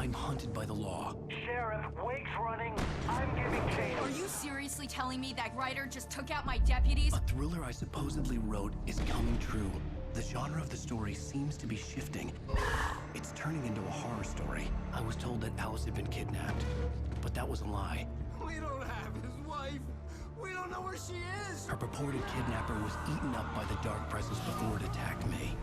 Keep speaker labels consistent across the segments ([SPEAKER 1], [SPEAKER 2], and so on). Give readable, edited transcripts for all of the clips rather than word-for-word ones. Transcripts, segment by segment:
[SPEAKER 1] I'm hunted by the law.
[SPEAKER 2] Sheriff, Wake's running. I'm giving chase.
[SPEAKER 3] Are you seriously telling me that Ryder just took out my deputies?
[SPEAKER 1] A thriller I supposedly wrote is coming true. The genre of the story seems to be shifting. It's turning into a horror story. I was told that Alice had been kidnapped, but that was a lie.
[SPEAKER 4] We don't have his wife. We don't know where she is.
[SPEAKER 1] Her purported kidnapper was eaten up by the dark presence before it attacked me.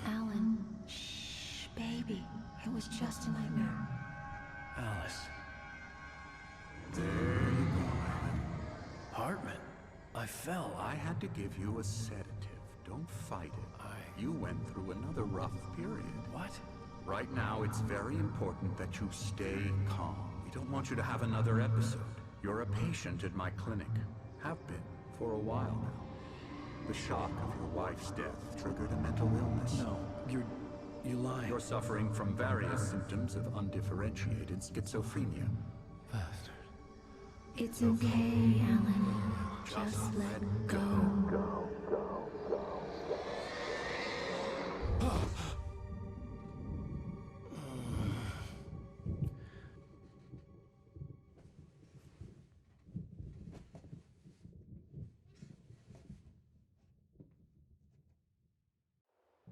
[SPEAKER 5] Alan, shh, baby. It was just a nightmare.
[SPEAKER 1] Alice.
[SPEAKER 4] There you go, Alan.
[SPEAKER 1] Hartman. I fell.
[SPEAKER 4] I had to give you a sedative. Don't fight it. You went through another rough period.
[SPEAKER 1] What?
[SPEAKER 4] Right now, it's very important that you stay calm. We don't want you to have another episode. You're a patient at my clinic. Have been for a while now. The shock of your wife's death triggered a mental illness.
[SPEAKER 1] No, you lie.
[SPEAKER 4] You're suffering from various symptoms of undifferentiated schizophrenia.
[SPEAKER 1] Bastard.
[SPEAKER 5] It's okay, Alan. Just let go.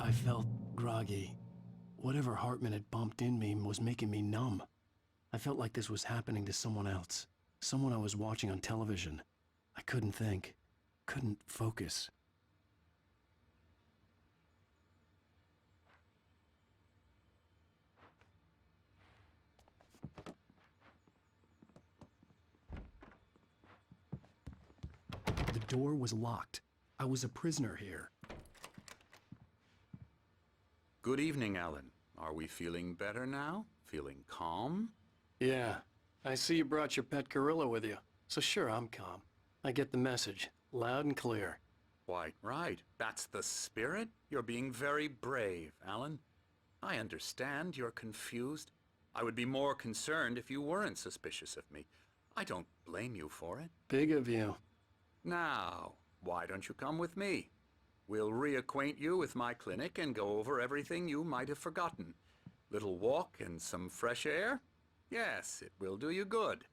[SPEAKER 1] I felt groggy. Whatever Hartman had bumped in me was making me numb. I felt like this was happening to someone else. Someone I was watching on television. I couldn't think. Couldn't focus. The door was locked. I was a prisoner here.
[SPEAKER 4] Good evening, Alan. Are we feeling better now? Feeling calm?
[SPEAKER 1] Yeah. I see you brought your pet gorilla with you. So sure, I'm calm. I get the message. Loud and clear.
[SPEAKER 4] Quite right. That's the spirit. You're being very brave, Alan. I understand you're confused. I would be more concerned if you weren't suspicious of me. I don't blame you for it.
[SPEAKER 1] Big of you.
[SPEAKER 4] Now, why don't you come with me? We'll reacquaint you with my clinic and go over everything you might have forgotten. Little walk and some fresh air? Yes, it will do you good.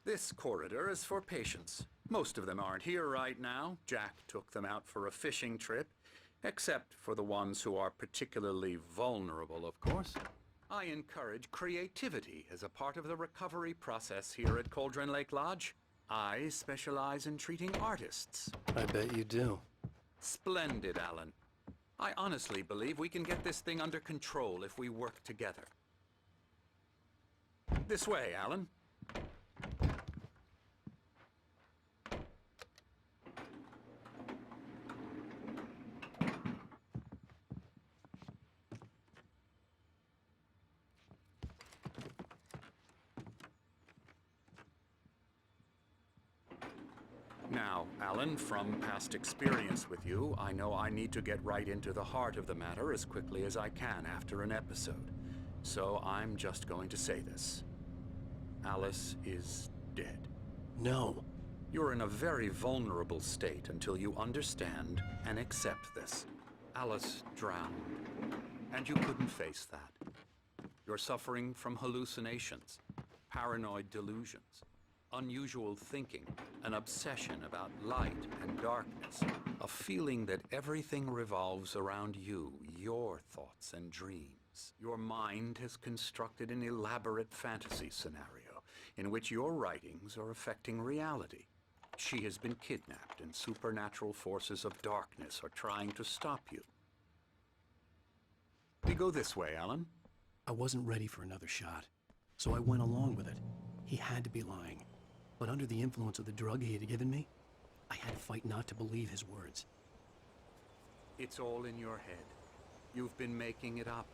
[SPEAKER 4] This corridor is for patients. Most of them aren't here right now. Jack took them out for a fishing trip, except for the ones who are particularly vulnerable, of course. I encourage creativity as a part of the recovery process here at Cauldron Lake Lodge. I specialize in treating artists.
[SPEAKER 1] I bet you do.
[SPEAKER 4] Splendid, Alan. I honestly believe we can get this thing under control if we work together. This way, Alan. Now, Alan, from past experience with you, I know I need to get right into the heart of the matter as quickly as I can after an episode. So I'm just going to say this. Alice is dead.
[SPEAKER 1] No.
[SPEAKER 4] You're in a very vulnerable state until you understand and accept this. Alice drowned, and you couldn't face that. You're suffering from hallucinations, paranoid delusions, unusual thinking, an obsession about light and darkness, a feeling that everything revolves around you, your thoughts and dreams. Your mind has constructed an elaborate fantasy scenario in which your writings are affecting reality. She has been kidnapped and supernatural forces of darkness are trying to stop you. We go this way, Alan.
[SPEAKER 1] I wasn't ready for another shot, so I went along with it. He had to be lying. But under the influence of the drug he had given me, I had to fight not to believe his words.
[SPEAKER 4] It's all in your head. You've been making it up.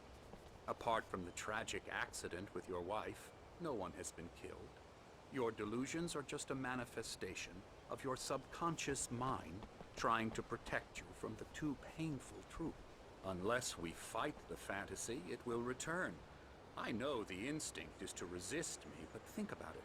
[SPEAKER 4] Apart from the tragic accident with your wife, no one has been killed. Your delusions are just a manifestation of your subconscious mind trying to protect you from the too painful truth. Unless we fight the fantasy, it will return. I know the instinct is to resist me, but think about it.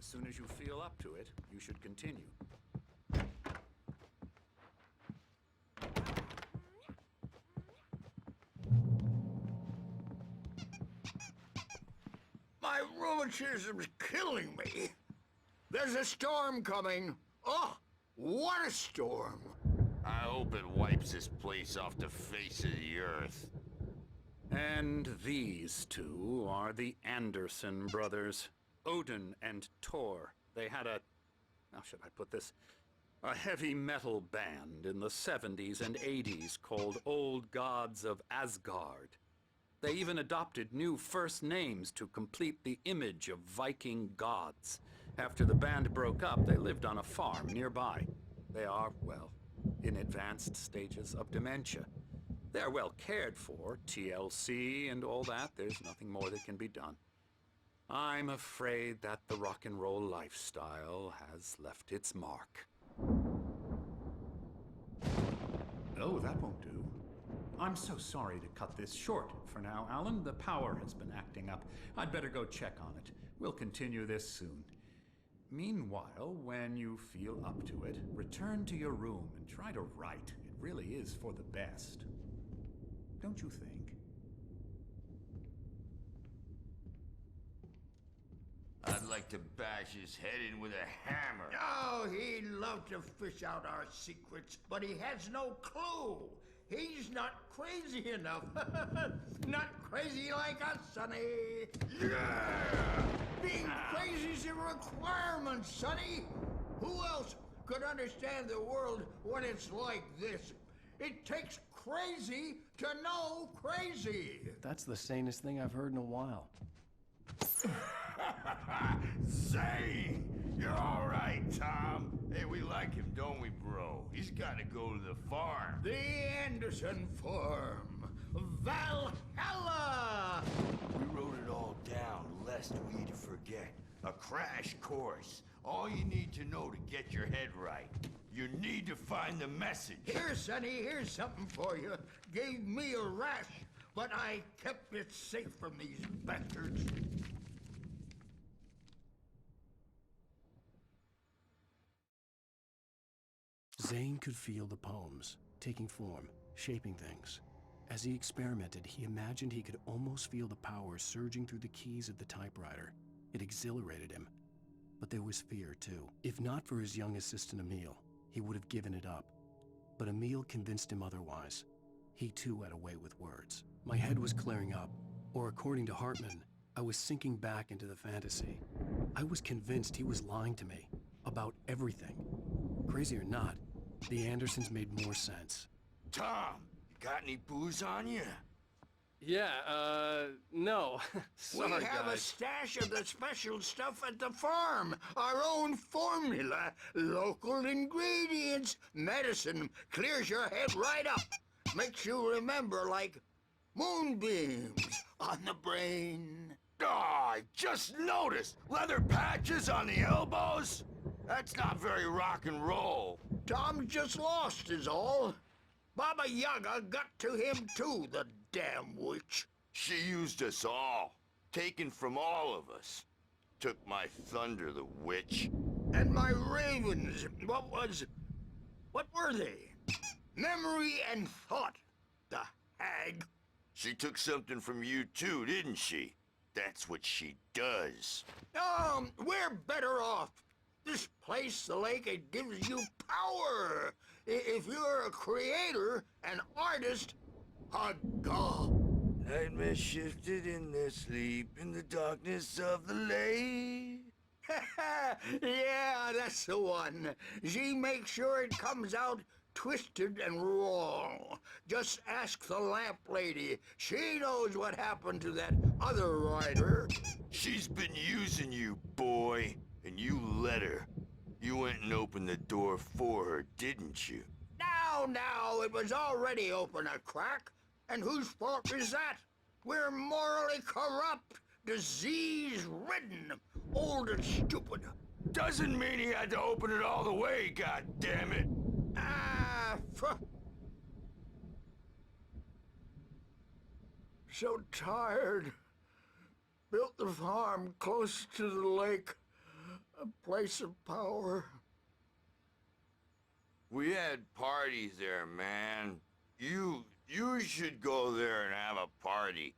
[SPEAKER 4] As soon as you feel up to it, you should continue.
[SPEAKER 6] My rheumatism's killing me. There's a storm coming. Oh, what a storm.
[SPEAKER 7] I hope it wipes this place off the face of the earth.
[SPEAKER 4] And these two are the Anderson brothers, Odin and Tor. They had how should I put this? A heavy metal band in the 70s and 80s called Old Gods of Asgard. They even adopted new first names to complete the image of Viking gods. After the band broke up, they lived on a farm nearby. They are, well, in advanced stages of dementia. They're well cared for, TLC and all that. There's nothing more that can be done. I'm afraid that the rock and roll lifestyle has left its mark.
[SPEAKER 8] Oh, that won't do. I'm so sorry to cut this short for now, Alan. The power has been acting up. I'd better go check on it. We'll continue this soon. Meanwhile, when you feel up to it, return to your room and try to write. It really is for the best. Don't you think?
[SPEAKER 7] I'd like to bash his head in with a hammer.
[SPEAKER 6] Oh, he'd love to fish out our secrets, but he has no clue. He's not crazy enough. Not crazy like us, Sonny.
[SPEAKER 7] Yeah!
[SPEAKER 6] Being crazy's a requirement, Sonny. Who else could understand the world when it's like this? It takes crazy to know crazy.
[SPEAKER 1] That's the sanest thing I've heard in a while.
[SPEAKER 7] Zane! You're all right, Tom. Hey, we like him, don't we, bro? He's got to go to the farm.
[SPEAKER 6] The Anderson Farm. Valhalla!
[SPEAKER 7] We wrote it all down, lest we forget. A crash course. All you need to know to get your head right. You need to find the message.
[SPEAKER 6] Here, Sonny, here's something for you. Gave me a rash, but I kept it safe from these bastards.
[SPEAKER 1] Zane could feel the poems, taking form, shaping things. As he experimented, he imagined he could almost feel the power surging through the keys of the typewriter. It exhilarated him. But there was fear, too. If not for his young assistant Emil, he would have given it up. But Emil convinced him otherwise. He too had a way with words. My head was clearing up, or according to Hartman, I was sinking back into the fantasy. I was convinced he was lying to me about everything. Crazy or not, the Andersons made more sense.
[SPEAKER 7] Tom, you got any booze on you?
[SPEAKER 1] Yeah, no. Sorry,
[SPEAKER 6] we have a stash of the special stuff at the farm. Our own formula. Local ingredients. Medicine clears your head right up. Makes you remember like moonbeams on the brain.
[SPEAKER 7] Oh, I just noticed. Leather patches on the elbows? That's not very rock and roll.
[SPEAKER 6] Tom just lost is all. Baba Yaga got to him too, the damn witch.
[SPEAKER 7] She used us all. Taken from all of us. Took my thunder, the witch.
[SPEAKER 6] And my ravens, what were they? Memory and thought, the hag.
[SPEAKER 7] She took something from you too, didn't she? That's what she does.
[SPEAKER 6] We're better off. This place, the lake, it gives you power. If you're a creator, an artist, a god.
[SPEAKER 7] Nightmare shifted in their sleep in the darkness of the lake.
[SPEAKER 6] Yeah, that's the one. She makes sure it comes out twisted and wrong. Just ask the lamp lady. She knows what happened to that other writer.
[SPEAKER 7] She's been using you, boy. And you let her. You went and opened the door for her, didn't you?
[SPEAKER 6] Now, it was already open a crack. And whose fault is that? We're morally corrupt, disease-ridden, old and stupid.
[SPEAKER 7] Doesn't mean he had to open it all the way, goddammit.
[SPEAKER 6] So tired. Built the farm close to the lake. A place of power.
[SPEAKER 7] We had parties there, man. You should go there and have a party.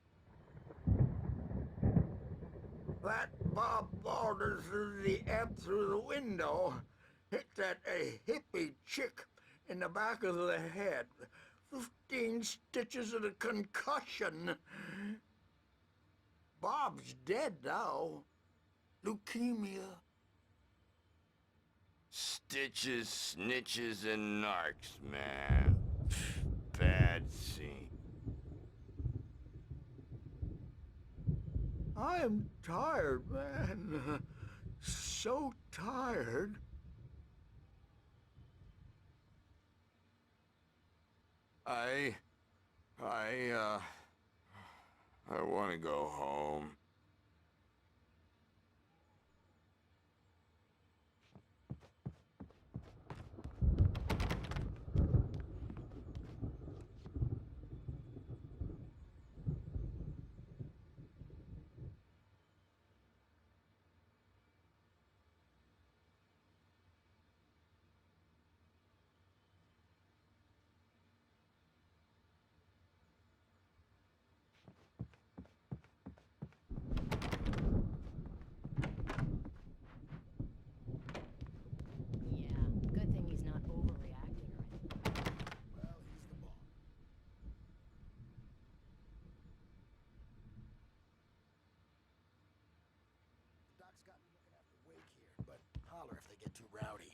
[SPEAKER 6] That Bob Balder threw the amp through the window. Hit that a hippie chick in the back of the head. 15 stitches and a concussion. Bob's dead now. Leukemia.
[SPEAKER 7] Stitches, snitches, and narcs, man. Bad scene.
[SPEAKER 6] I am tired, man. So tired.
[SPEAKER 7] I want to go home.
[SPEAKER 9] Yeah, good thing he's not overreacting or anything.
[SPEAKER 10] Well, he's the bomb. The doc's got me looking after Wake here, but holler if they get too rowdy.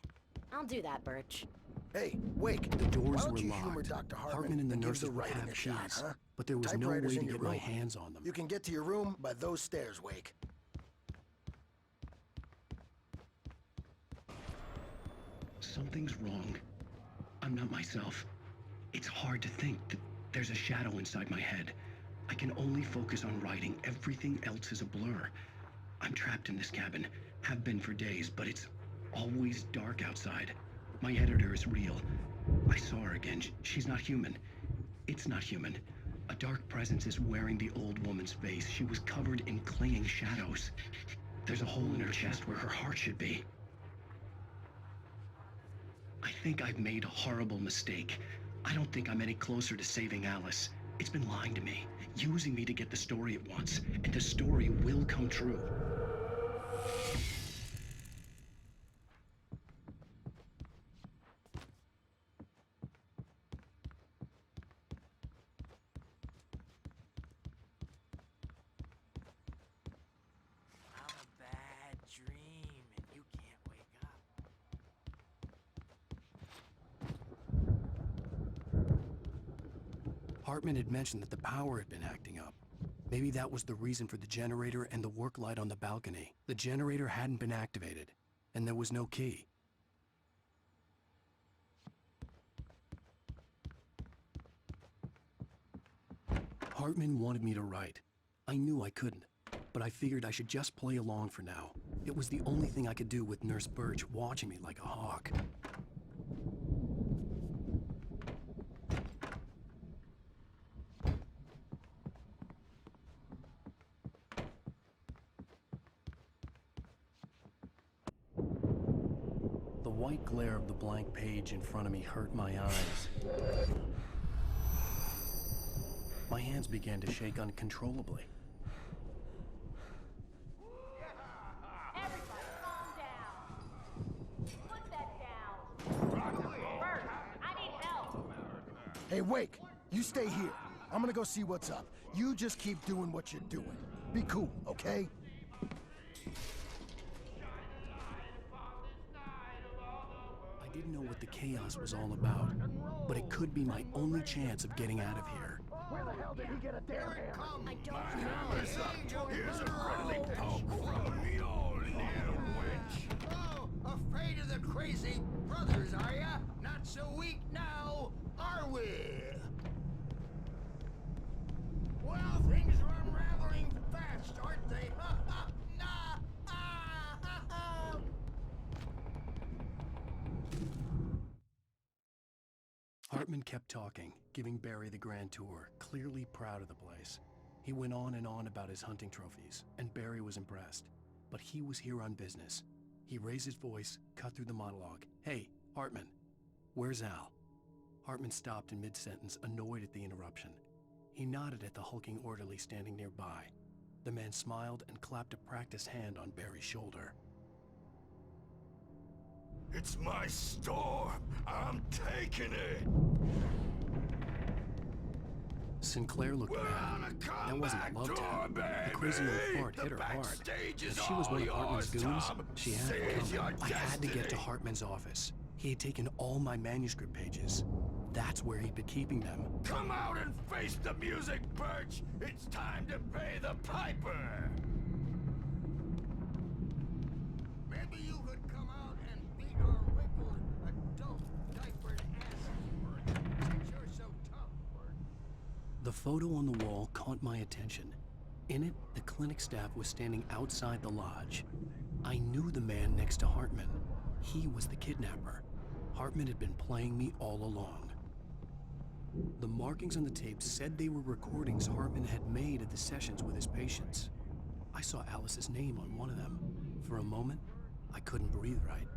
[SPEAKER 9] I'll do that, Birch.
[SPEAKER 10] Hey, Wake,
[SPEAKER 1] The doors
[SPEAKER 10] why don't
[SPEAKER 1] were
[SPEAKER 10] you humor
[SPEAKER 1] locked.
[SPEAKER 10] Dr.
[SPEAKER 1] Hartman and the
[SPEAKER 10] give
[SPEAKER 1] nurses
[SPEAKER 10] the
[SPEAKER 1] would
[SPEAKER 10] writing
[SPEAKER 1] have
[SPEAKER 10] a shot,
[SPEAKER 1] keys,
[SPEAKER 10] huh?
[SPEAKER 1] but there was no way
[SPEAKER 10] Typewriter's
[SPEAKER 1] to
[SPEAKER 10] in
[SPEAKER 1] get
[SPEAKER 10] your
[SPEAKER 1] my
[SPEAKER 10] room.
[SPEAKER 1] hands on them.
[SPEAKER 10] You can get to your room by those stairs, Wake.
[SPEAKER 1] Something's wrong. I'm not myself. It's hard to think that there's a shadow inside my head. I can only focus on writing. Everything else is a blur. I'm trapped in this cabin. Have been for days, but it's always dark outside. My editor is real. I saw her again. She's not human. It's not human. A dark presence is wearing the old woman's face. She was covered in clinging shadows. There's a hole in her chest where her heart should be. I think I've made a horrible mistake. I don't think I'm any closer to saving Alice. It's been lying to me, using me to get the story it wants, and the story will come true.
[SPEAKER 11] I'm a bad dream, and you can't wake up.
[SPEAKER 1] Hartman had mentioned that the power had been acting up. Maybe that was the reason for the generator and the work light on the balcony. The generator hadn't been activated, and there was no key. Hartman wanted me to write. I knew I couldn't, but I figured I should just play along for now. It was the only thing I could do with Nurse Birch watching me like a hawk. The white glare of the blank page in front of me hurt my eyes. My hands began to shake uncontrollably.
[SPEAKER 5] Everybody calm down. Put that down. Bert, I need help.
[SPEAKER 10] Hey, Wake, you stay here. I'm gonna go see what's up. You just keep doing what you're doing. Be cool, okay?
[SPEAKER 1] I didn't know what the chaos was all about, but it could be my only chance of getting out of here.
[SPEAKER 10] Where the hell did he get a damn hammer?
[SPEAKER 9] I don't know.
[SPEAKER 6] Here's a friendly poke from me, old little witch. Oh, afraid of the crazy brothers, are ya? Not so weak now, are we? Well, things are unraveling fast, aren't they? Ha ha! Nah! Ah! Ha ha!
[SPEAKER 1] Hartman kept talking, giving Barry the grand tour, clearly proud of the place. He went on and on about his hunting trophies, and Barry was impressed. But he was here on business. He raised his voice, cut through the monologue. Hey, Hartman, where's Al? Hartman stopped in mid-sentence, annoyed at the interruption. He nodded at the hulking orderly standing nearby. The man smiled and clapped a practiced hand on Barry's shoulder.
[SPEAKER 7] It's my storm. I'm taking it.
[SPEAKER 1] Sinclair looked mad. That wasn't a love tap. The crazy old fart hit her hard. If she was one of Hartman's goons, she had it coming. I had to get to Hartman's office. He had taken all my manuscript pages. That's where he'd been keeping them.
[SPEAKER 7] Come out and face the music, Birch. It's time to pay the piper.
[SPEAKER 6] Maybe you could come out and beat our wrinkled, adult, diapered asses, since you're so tough, Bert.
[SPEAKER 1] The photo on the wall caught my attention. In it, the clinic staff was standing outside the lodge. I knew the man next to Hartman. He was the kidnapper. Hartman had been playing me all along. The markings on the tape said they were recordings Hartman had made at the sessions with his patients. I saw Alice's name on one of them. For a moment, I couldn't breathe right.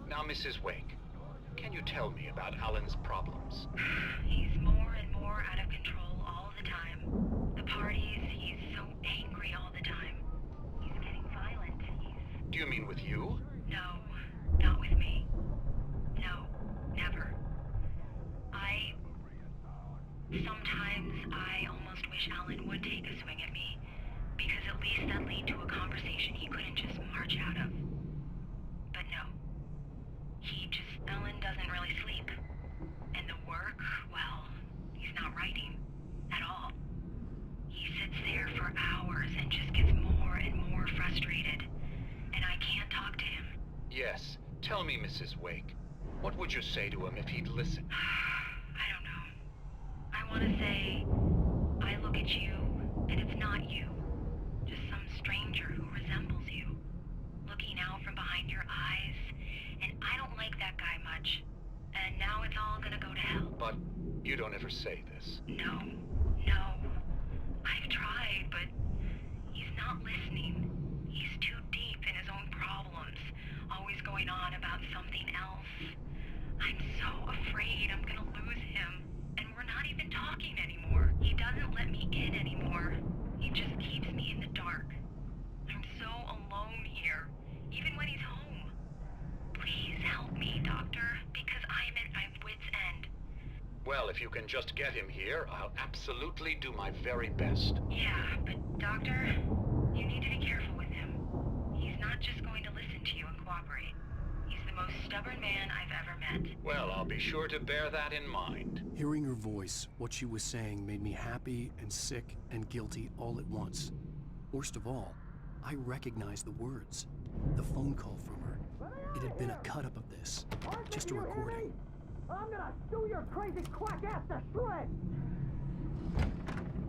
[SPEAKER 12] Now, Mrs. Wake, can you tell me about Alan's problems?
[SPEAKER 13] He's more and more out of control all the time. The parties, he's so angry all the time. He's getting violent.
[SPEAKER 12] Do you mean with you?
[SPEAKER 13] No, not with me. No, never. Sometimes I almost wish Alan would take a swing at me, because at least that'd lead to a conversation he couldn't just march out of. But no. Alan doesn't really sleep. And the work, well, he's not writing at all. He sits there for hours and just gets more and more frustrated. And I can't talk to him.
[SPEAKER 12] Yes. Tell me, Mrs. Wake. What would you say to him if he'd listen?
[SPEAKER 13] I don't know. I want to say, I look at you, and it's not you. Just some stranger who resembles you. Looking out from behind your eyes. And I don't like that guy much. And now it's all gonna go to hell.
[SPEAKER 12] But you don't ever say this.
[SPEAKER 13] No. I've tried, but he's not listening. He's too deep in his own problems, always going on about something else. I'm so afraid I'm gonna lose him. And we're not even talking anymore. He doesn't let me in anymore. He just keeps me in the dark. I'm so alone here, even when he's home. Please help me, Doctor, because I'm at my wit's end.
[SPEAKER 12] Well, if you can just get him here, I'll absolutely do my very best.
[SPEAKER 13] Yeah, but Doctor, you need to be careful with him. He's not just going to listen to you and cooperate. He's the most stubborn man I've ever met.
[SPEAKER 12] Well, I'll be sure to bear that in mind.
[SPEAKER 1] Hearing her voice, what she was saying made me happy and sick and guilty all at once. Worst of all, I recognized the words. The phone call from her. It had been a cut-up of this. Just a recording.
[SPEAKER 2] I'm gonna chew your crazy quack ass to shreds!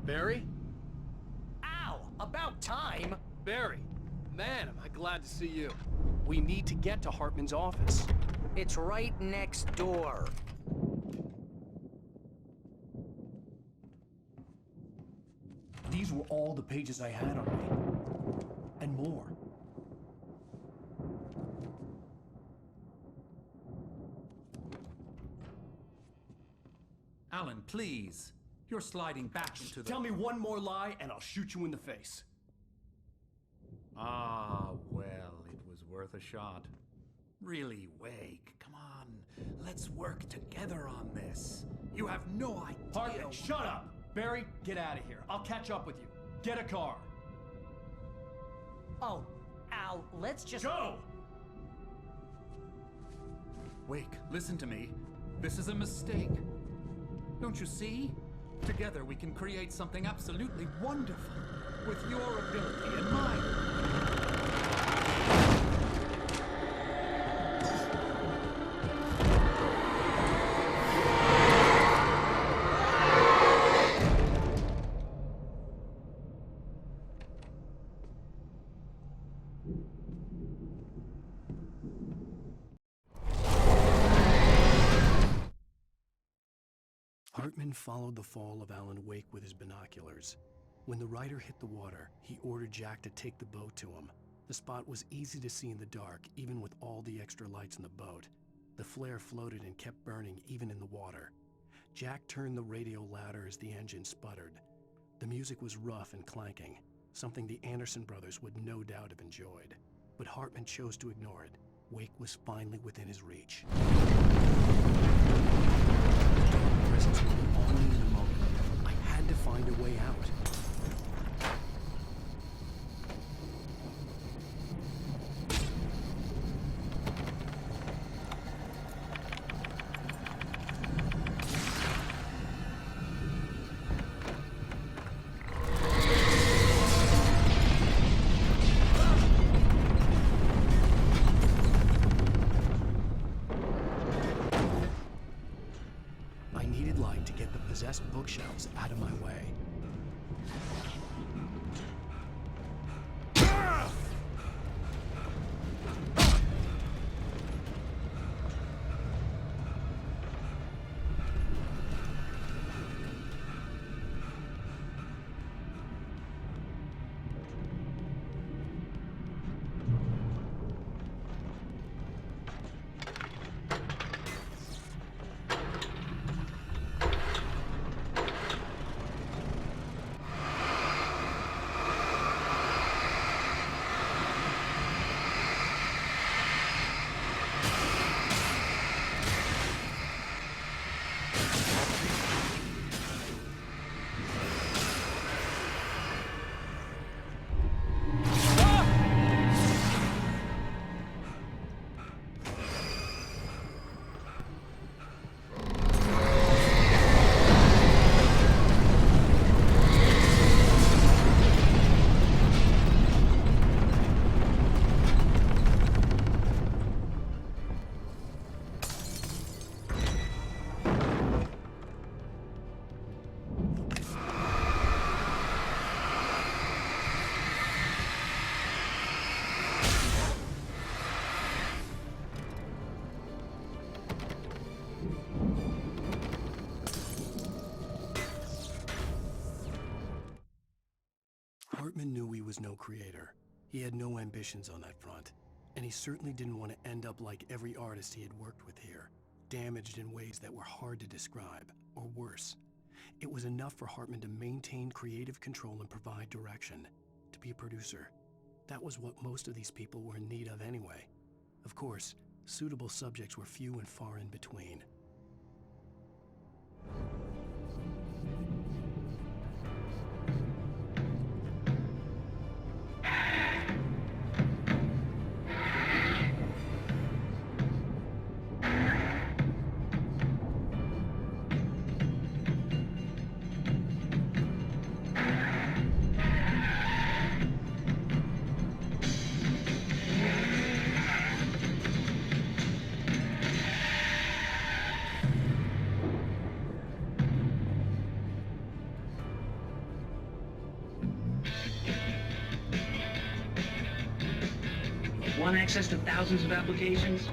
[SPEAKER 1] Barry?
[SPEAKER 14] Ow! About time!
[SPEAKER 1] Barry! Man, am I glad to see you. We need to get to Hartman's office.
[SPEAKER 14] It's right next door.
[SPEAKER 1] These were all the pages I had on me. And more.
[SPEAKER 8] Alan, please. You're sliding back into the...
[SPEAKER 1] Tell me one more lie and I'll shoot you in the face.
[SPEAKER 8] Ah, well, it was worth a shot. Really, Wake, come on. Let's work together on this. You have no idea...
[SPEAKER 1] Hartman, shut up! Barry, get out of here. I'll catch up with you. Get a car.
[SPEAKER 14] Oh, Al, let's just...
[SPEAKER 1] Go!
[SPEAKER 8] Wake, listen to me. This is a mistake. Don't you see? Together we can create something absolutely wonderful. With your ability and mine.
[SPEAKER 1] Hartman followed the fall of Alan Wake with his binoculars. When the rider hit the water, he ordered Jack to take the boat to him. The spot was easy to see in the dark, even with all the extra lights in the boat. The flare floated and kept burning even in the water. Jack turned the radio louder as the engine sputtered. The music was rough and clanking, something the Anderson brothers would no doubt have enjoyed. But Hartman chose to ignore it. Wake was finally within his reach. Dark presence was on me in the moment. I had to find a way out. Possessed bookshelves out of my way. Hartman knew he was no creator. He had no ambitions on that front, and he certainly didn't want to end up like every artist he had worked with here, damaged in ways that were hard to describe, or worse. It was enough for Hartman to maintain creative control and provide direction, to be a producer. That was what most of these people were in need of anyway. Of course, suitable subjects were few and far in between.
[SPEAKER 15] Want access to thousands of applications?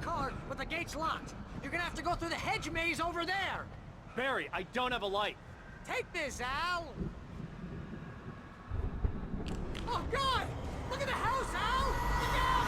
[SPEAKER 14] car, but the gate's locked. You're gonna have to go through the hedge maze over there.
[SPEAKER 16] Barry, I don't have a light.
[SPEAKER 14] Take this, Al. Oh, God! Look at the house, Al! Look out!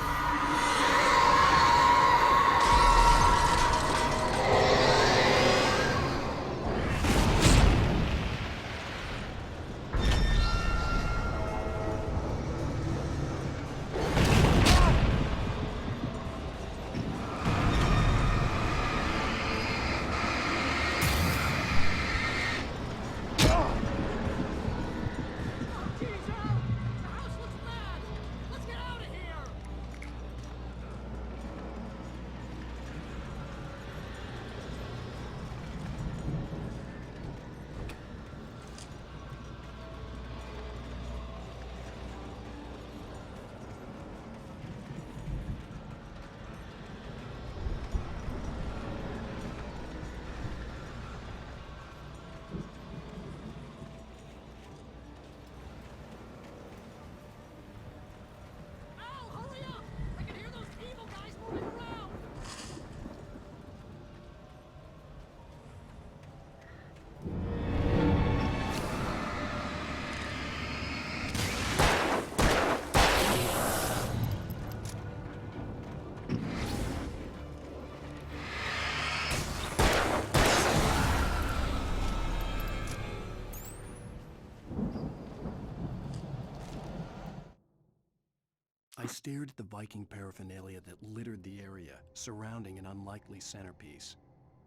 [SPEAKER 1] I stared at the Viking paraphernalia that littered the area, surrounding an unlikely centerpiece.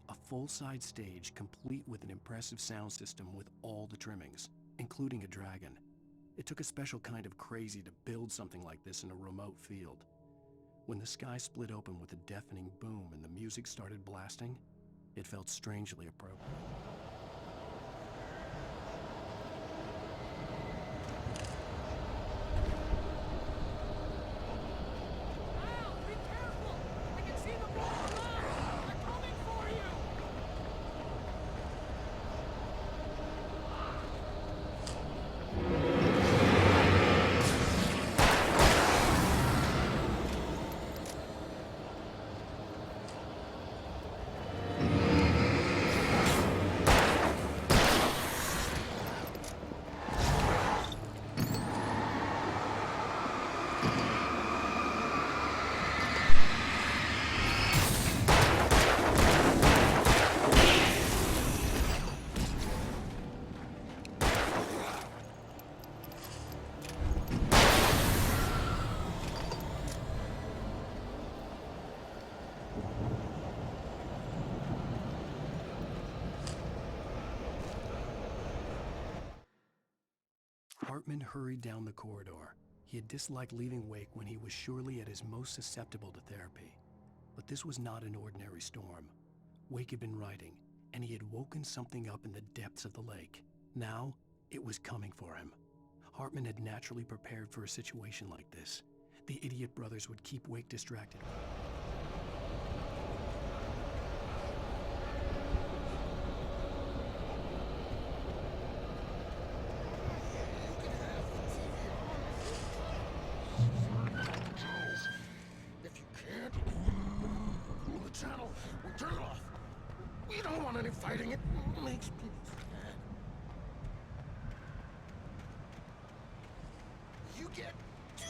[SPEAKER 1] A full-size stage complete with an impressive sound system with all the trimmings, including a dragon. It took a special kind of crazy to build something like this in a remote field. When the sky split open with a deafening boom and the music started blasting, it felt strangely appropriate. Hartman hurried down the corridor. He had disliked leaving Wake when he was surely at his most susceptible to therapy. But this was not an ordinary storm. Wake had been writing, and he had woken something up in the depths of the lake. Now, it was coming for him. Hartman had naturally prepared for a situation like this. The idiot brothers would keep Wake distracted.
[SPEAKER 17] Channel. We'll turn it off. We don't want any fighting. It makes people sad. You get 2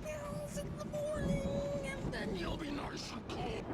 [SPEAKER 17] pills in the morning, and then you'll be nice and cold.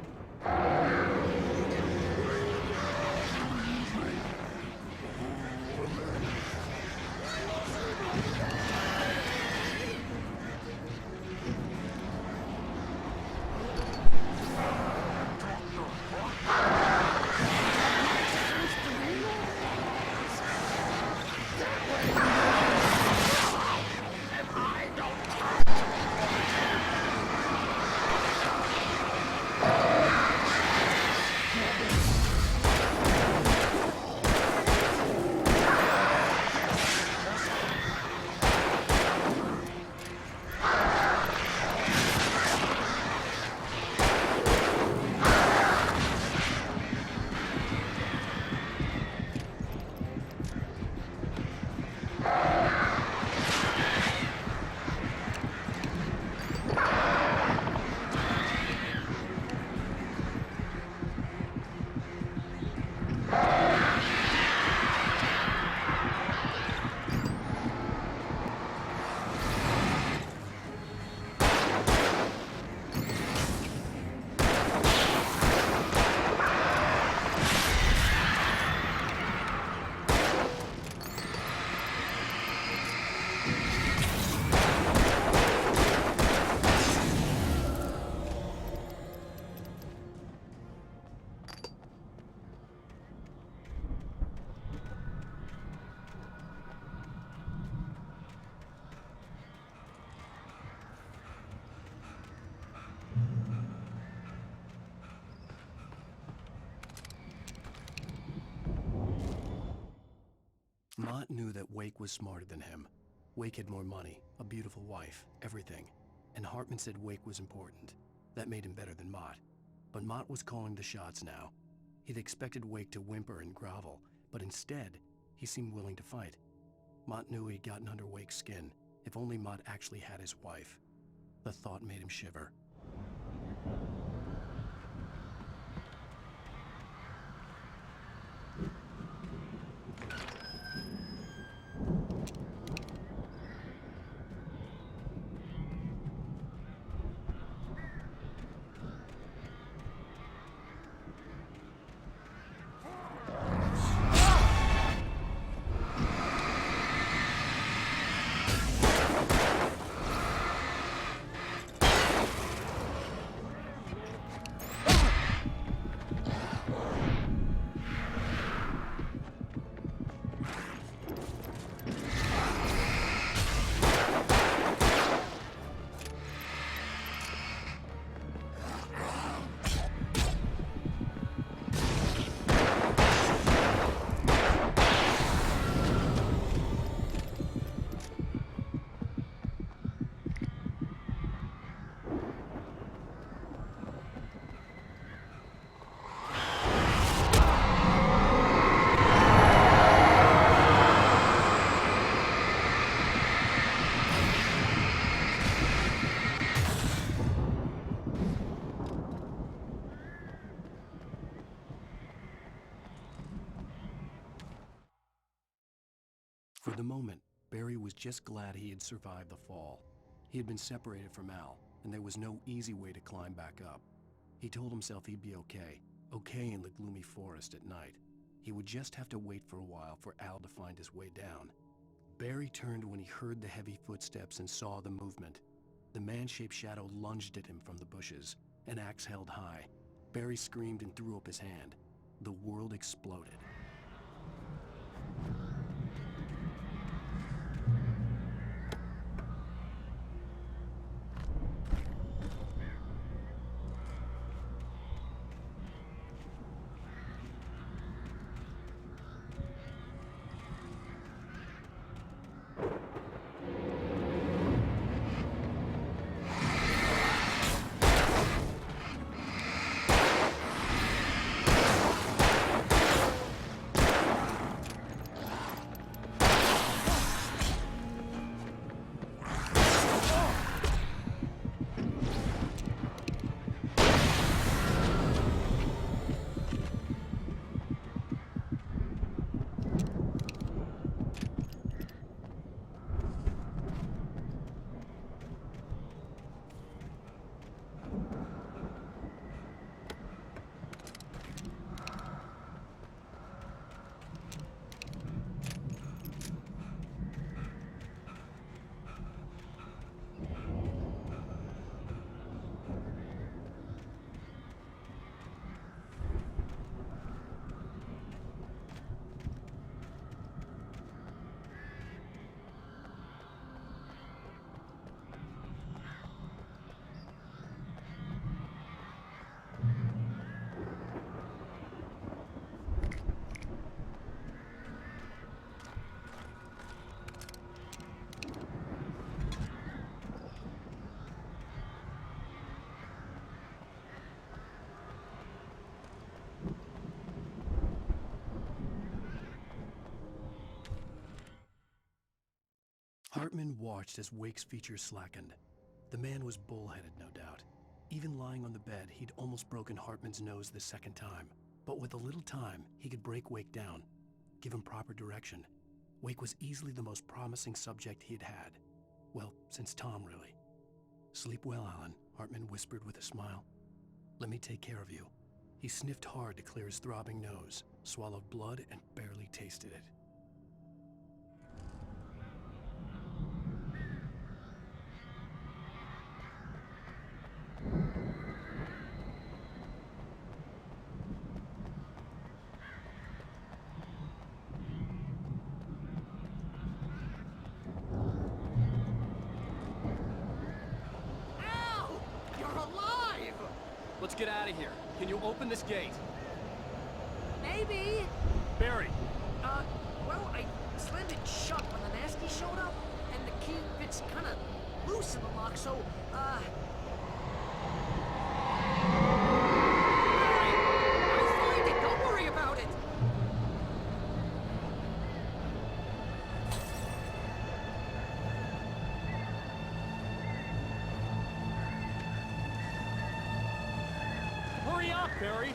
[SPEAKER 1] Mott knew that Wake was smarter than him. Wake had more money, a beautiful wife, everything. And Hartman said Wake was important. That made him better than Mott. But Mott was calling the shots now. He'd expected Wake to whimper and grovel, but instead, he seemed willing to fight. Mott knew he'd gotten under Wake's skin. If only Mott actually had his wife. The thought made him shiver. For the moment, Barry was just glad he had survived the fall. He had been separated from Al, and there was no easy way to climb back up. He told himself he'd be okay in the gloomy forest at night. He would just have to wait for a while for Al to find his way down. Barry turned when he heard the heavy footsteps and saw the movement. The man-shaped shadow lunged at him from the bushes, an axe held high. Barry screamed and threw up his hand. The world exploded. Hartman watched as Wake's features slackened. The man was bullheaded, no doubt. Even lying on the bed, he'd almost broken Hartman's nose the second time. But with a little time, he could break Wake down, give him proper direction. Wake was easily the most promising subject he'd had. Well, since Tom, really. "Sleep well, Alan," Hartman whispered with a smile. "Let me take care of you." He sniffed hard to clear his throbbing nose, swallowed blood, and barely tasted it.
[SPEAKER 16] Al! You're alive! Let's get out of here. Can you open this gate?
[SPEAKER 14] Maybe.
[SPEAKER 16] Barry!
[SPEAKER 14] Well,
[SPEAKER 2] slammed it shut when the nasty showed up, and the key fits kind of loose in the lock, so, I'll find it, don't worry about it!
[SPEAKER 16] Hurry up, Barry!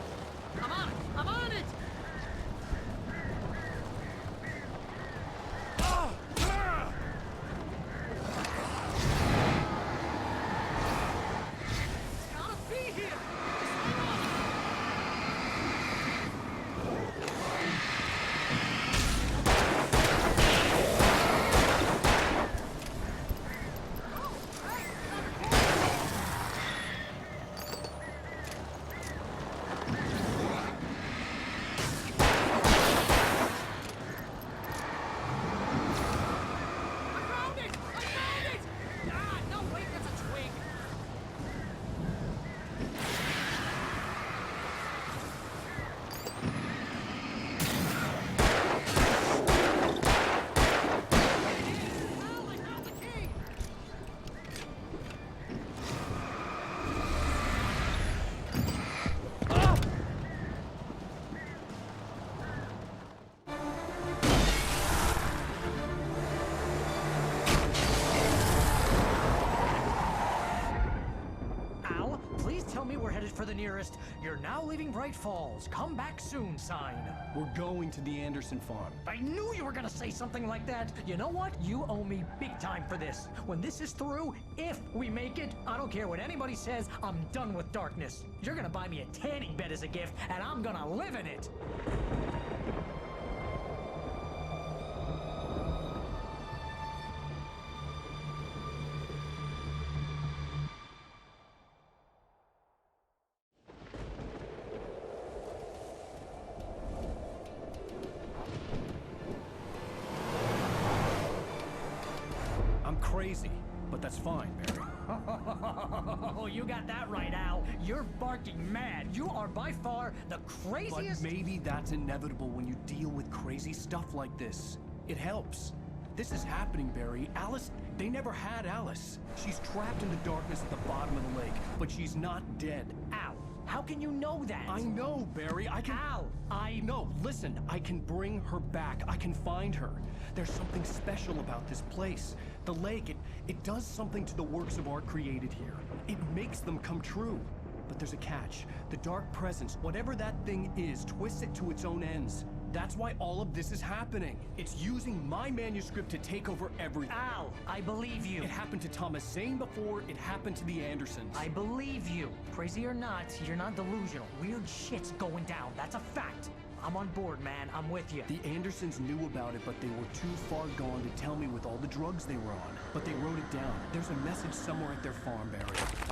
[SPEAKER 2] I'm on it! I'm on it! It's gotta be here! Just hang on! For the nearest, you're now leaving Bright Falls. Come back soon sign.
[SPEAKER 1] We're going to the Anderson farm.
[SPEAKER 2] I knew you were gonna say something like that. You know what? You owe me big time for this. When this is through, if we make it, I don't care what anybody says, I'm done with darkness. You're gonna buy me a tanning bed as a gift, and I'm gonna live in it.
[SPEAKER 1] Crazy, but that's fine, Barry.
[SPEAKER 2] Oh, you got that right, Al. You're barking mad. You are by far the craziest...
[SPEAKER 1] But maybe that's inevitable when you deal with crazy stuff like this. It helps. This is happening, Barry. Alice, they never had Alice. She's trapped in the darkness at the bottom of the lake, but she's not dead.
[SPEAKER 2] Al, how can you know that?
[SPEAKER 1] I know, Barry. I can...
[SPEAKER 2] Al,
[SPEAKER 1] No, listen. I can bring her back. I can find her. There's something special about this place. The lake, it does something to the works of art created here. It makes them come true. But there's a catch. The dark presence, whatever that thing is, twists it to its own ends. That's why all of this is happening. It's using my manuscript to take over everything.
[SPEAKER 2] Al, I believe you.
[SPEAKER 1] It happened to Thomas Zane before, it happened to the Andersons.
[SPEAKER 2] I believe you. Crazy or not, you're not delusional. Weird shit's going down. That's a fact. I'm on board, man. I'm with you.
[SPEAKER 1] The Andersons knew about it, but they were too far gone to tell me with all the drugs they were on. But they wrote it down. There's a message somewhere at their farm, Barry.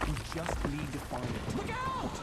[SPEAKER 1] We just need to find it.
[SPEAKER 2] Look out!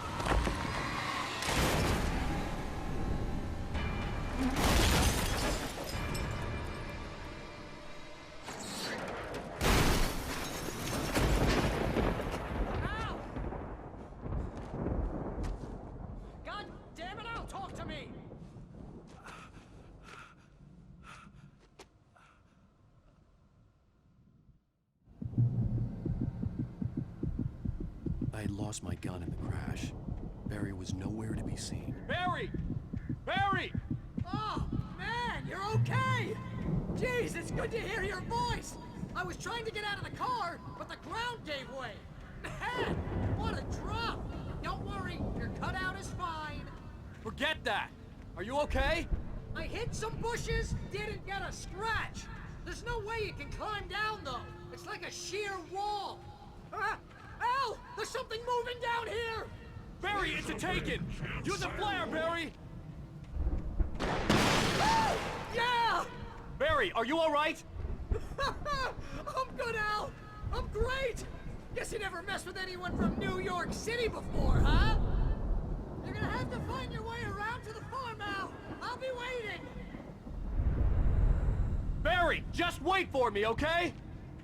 [SPEAKER 1] I had lost my gun in the crash. Barry was nowhere to be seen.
[SPEAKER 16] Barry! Barry!
[SPEAKER 2] Oh, man, you're okay! Jeez, it's good to hear your voice! I was trying to get out of the car, but the ground gave way! Man, what a drop! Don't worry, your cutout is fine.
[SPEAKER 16] Forget that! Are you okay?
[SPEAKER 2] I hit some bushes, didn't get a scratch! There's no way you can climb down, though! It's like a sheer wall! Al! There's something moving down here!
[SPEAKER 16] Barry, it's a taken! Use a flare, Barry!
[SPEAKER 2] Yeah!
[SPEAKER 16] Barry, are you alright?
[SPEAKER 2] I'm good, Al! I'm great! Guess you never messed with anyone from New York City before, huh? You're gonna have to find your way around to the farm, Al! I'll be waiting!
[SPEAKER 16] Barry, just wait for me, okay?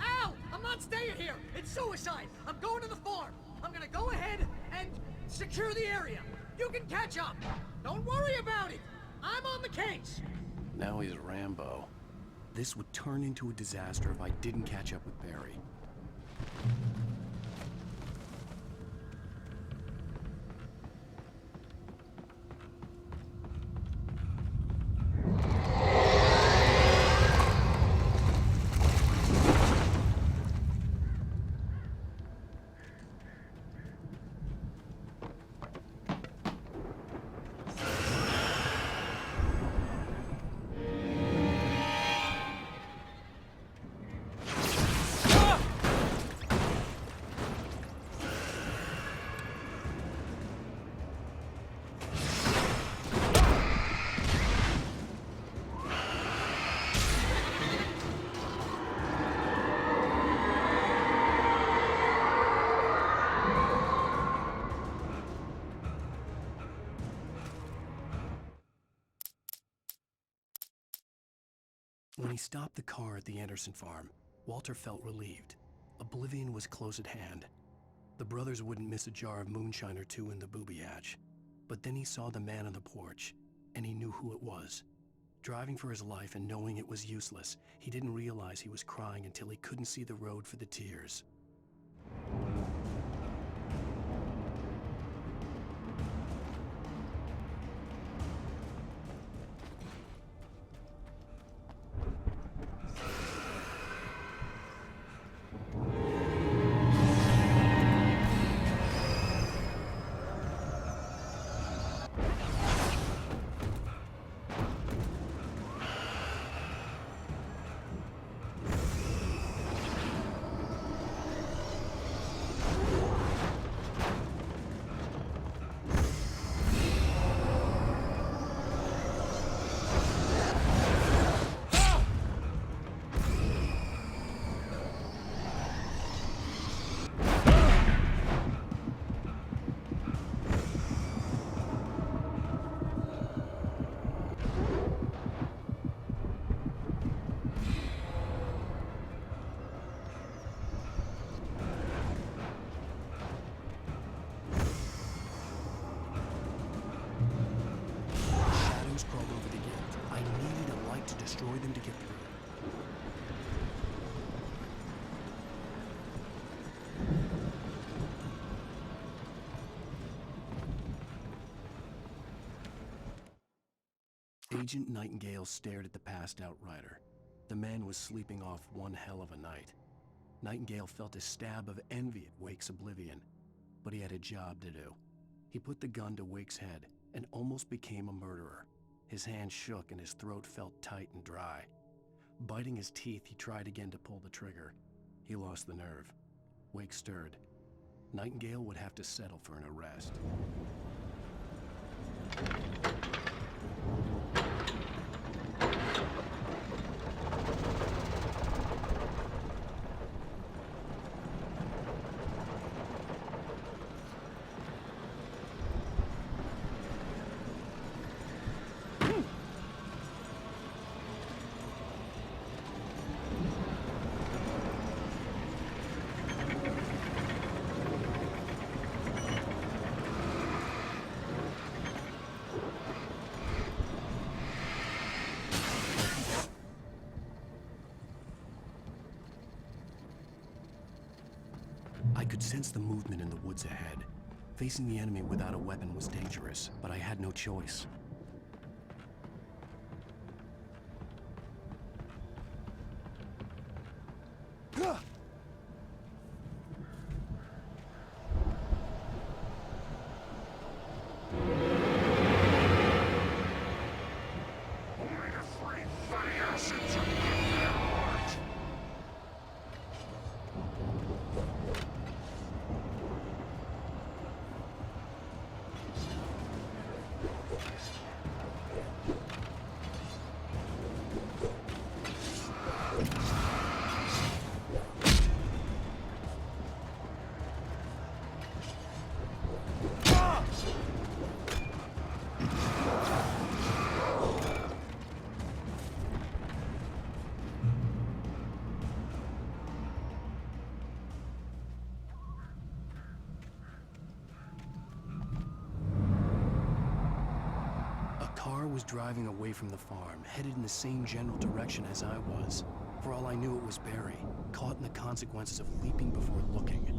[SPEAKER 2] Al! I'm not staying here! It's suicide! I'm going to the farm! I'm gonna go ahead and secure the area! You can catch up! Don't worry about it! I'm on the case!
[SPEAKER 1] Now he's Rambo. This would turn into a disaster if I didn't catch up with Barry. When he stopped the car at the Anderson farm, Walter felt relieved. Oblivion was close at hand. The brothers wouldn't miss a jar of moonshine or two in the booby hatch. But then he saw the man on the porch, and he knew who it was. Driving for his life and knowing it was useless, he didn't realize he was crying until he couldn't see the road for the tears. Destroy them to get through. Agent Nightingale stared at the passed-out rider. The man was sleeping off one hell of a night. Nightingale felt a stab of envy at Wake's oblivion, but he had a job to do. He put the gun to Wake's head and almost became a murderer. His hand shook and his throat felt tight and dry. Biting his teeth, he tried again to pull the trigger. He lost the nerve. Wake stirred. Nightingale would have to settle for an arrest. I could sense the movement in the woods ahead. Facing the enemy without a weapon was dangerous, but I had no choice. car was driving away from the farm, headed in the same general direction as I was. For all I knew, it was Barry, caught in the consequences of leaping before looking.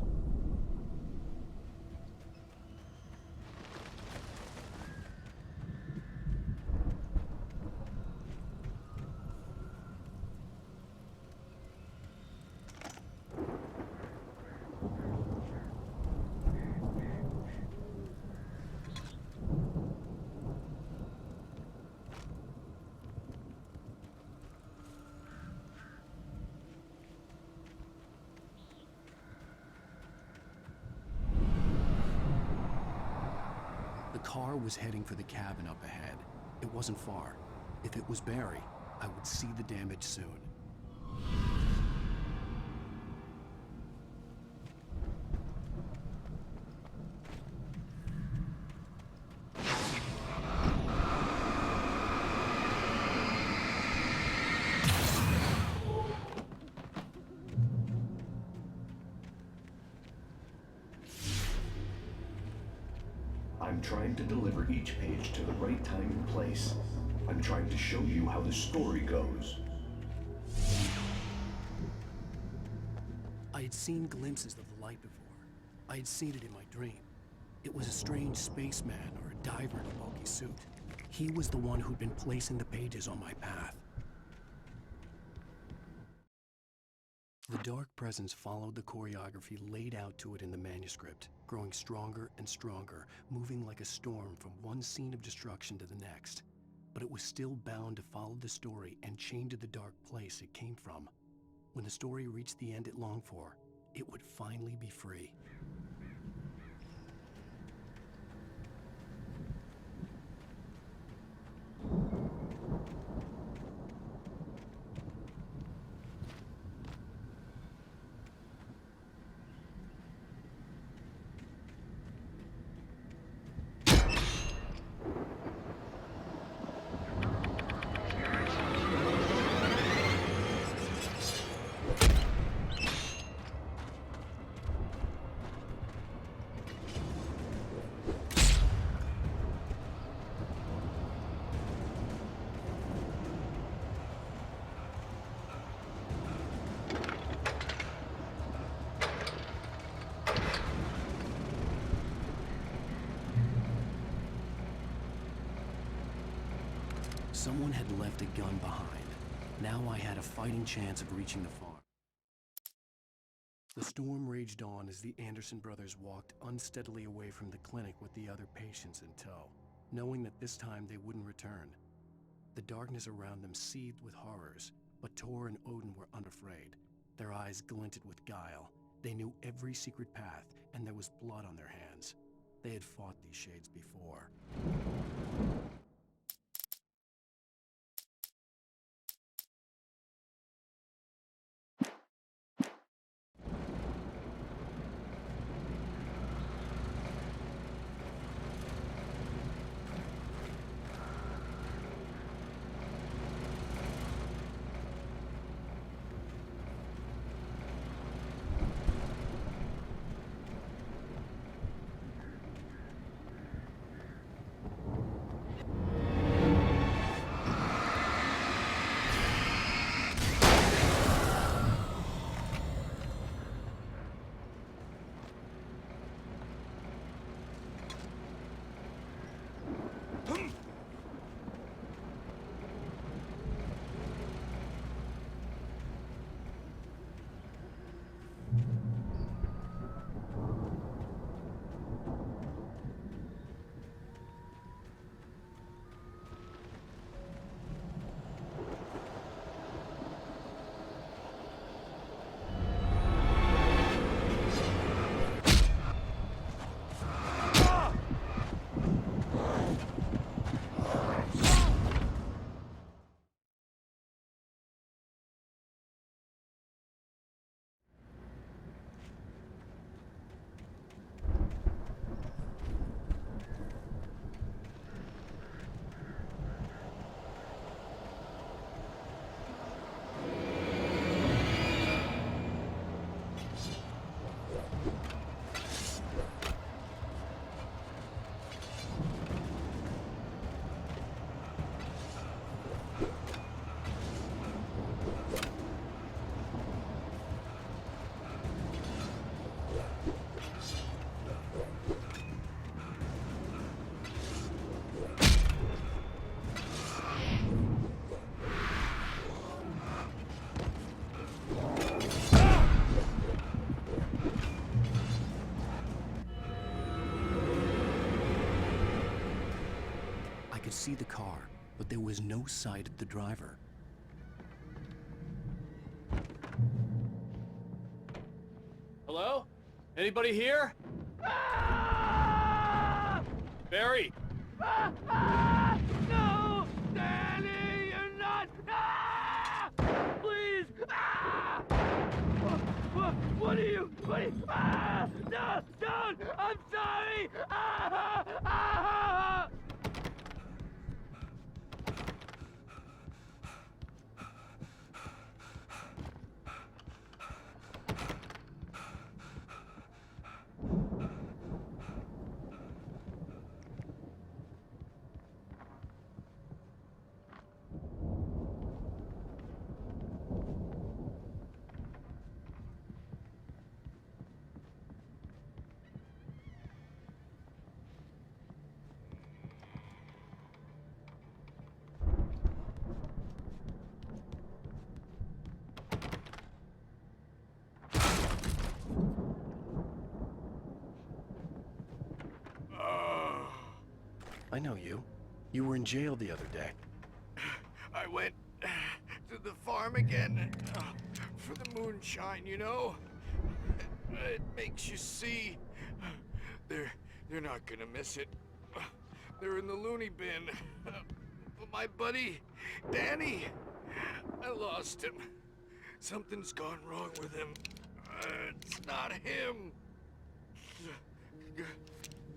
[SPEAKER 1] The car was heading for the cabin up ahead. It wasn't far. If it was Barry, I would see the damage soon.
[SPEAKER 18] I'm trying to deliver each page to the right time and place. I'm trying to show you how the story goes.
[SPEAKER 1] I had seen glimpses of the light before. I had seen it in my dream. It was a strange spaceman or a diver in a bulky suit. He was the one who'd been placing the pages on my path. The dark presence followed the choreography laid out to it in the manuscript, growing stronger and stronger, moving like a storm from one scene of destruction to the next. But it was still bound to follow the story and chained to the dark place it came from. When the story reached the end it longed for, it would finally be free. Someone had left a gun behind. Now I had a fighting chance of reaching the farm. The storm raged on as the Anderson brothers walked unsteadily away from the clinic with the other patients in tow, knowing that this time they wouldn't return. The darkness around them seethed with horrors, but Tor and Odin were unafraid. Their eyes glinted with guile. They knew every secret path, and there was blood on their hands. They had fought these shades before. could see the car, but there was no sight of the driver.
[SPEAKER 16] Hello? Anybody here? Barry!
[SPEAKER 14] No! Danny, you're not! Please! What are you? No! Don't! I'm sorry!
[SPEAKER 1] I know you. You were in jail the other day.
[SPEAKER 6] I went to the farm again for the moonshine, you know? It makes you see. They're not gonna miss it. They're in the loony bin. But my buddy, Danny, I lost him. Something's gone wrong with him. It's not him.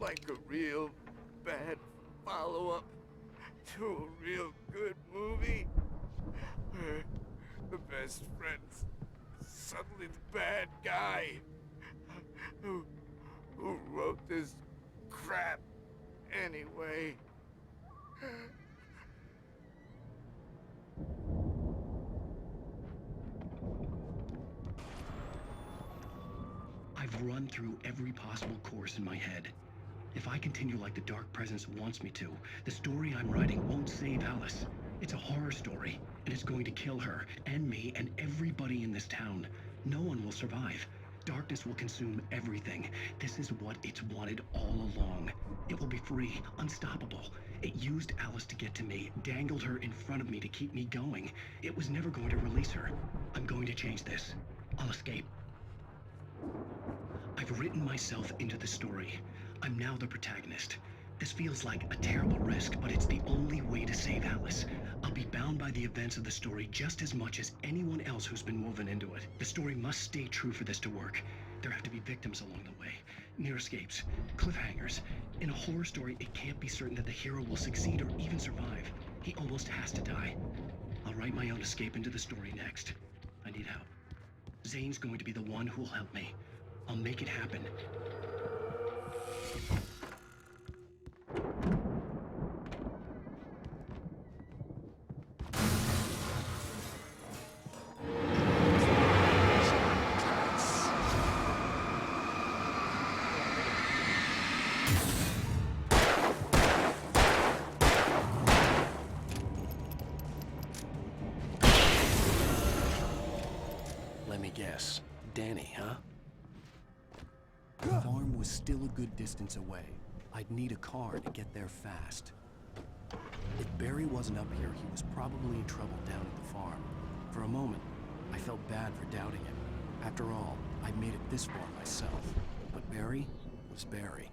[SPEAKER 6] Like a real bad follow-up to a real good movie. The best friend's suddenly the bad guy. Who wrote this crap anyway?
[SPEAKER 1] I've run through every possible course in my head. If I continue like the Dark Presence wants me to, the story I'm writing won't save Alice. It's a horror story, and it's going to kill her, and me, and everybody in this town. No one will survive. Darkness will consume everything. This is what it's wanted all along. It will be free, unstoppable. It used Alice to get to me, dangled her in front of me to keep me going. It was never going to release her. I'm going to change this. I'll escape. I've written myself into the story. I'm now the protagonist. This feels like a terrible risk, but it's the only way to save Alice. I'll be bound by the events of the story just as much as anyone else who's been woven into it. The story must stay true for this to work. There have to be victims along the way, near escapes, cliffhangers. In a horror story, it can't be certain that the hero will succeed or even survive. He almost has to die. I'll write my own escape into the story next. I need help. Zane's going to be the one who'll help me. I'll make it happen. Let me guess. Danny, huh? The farm was still a good distance away. I'd need a car to get there fast. If Barry wasn't up here, he was probably in trouble down at the farm. For a moment, I felt bad for doubting him. After all, I'd made it this far myself. But Barry was Barry.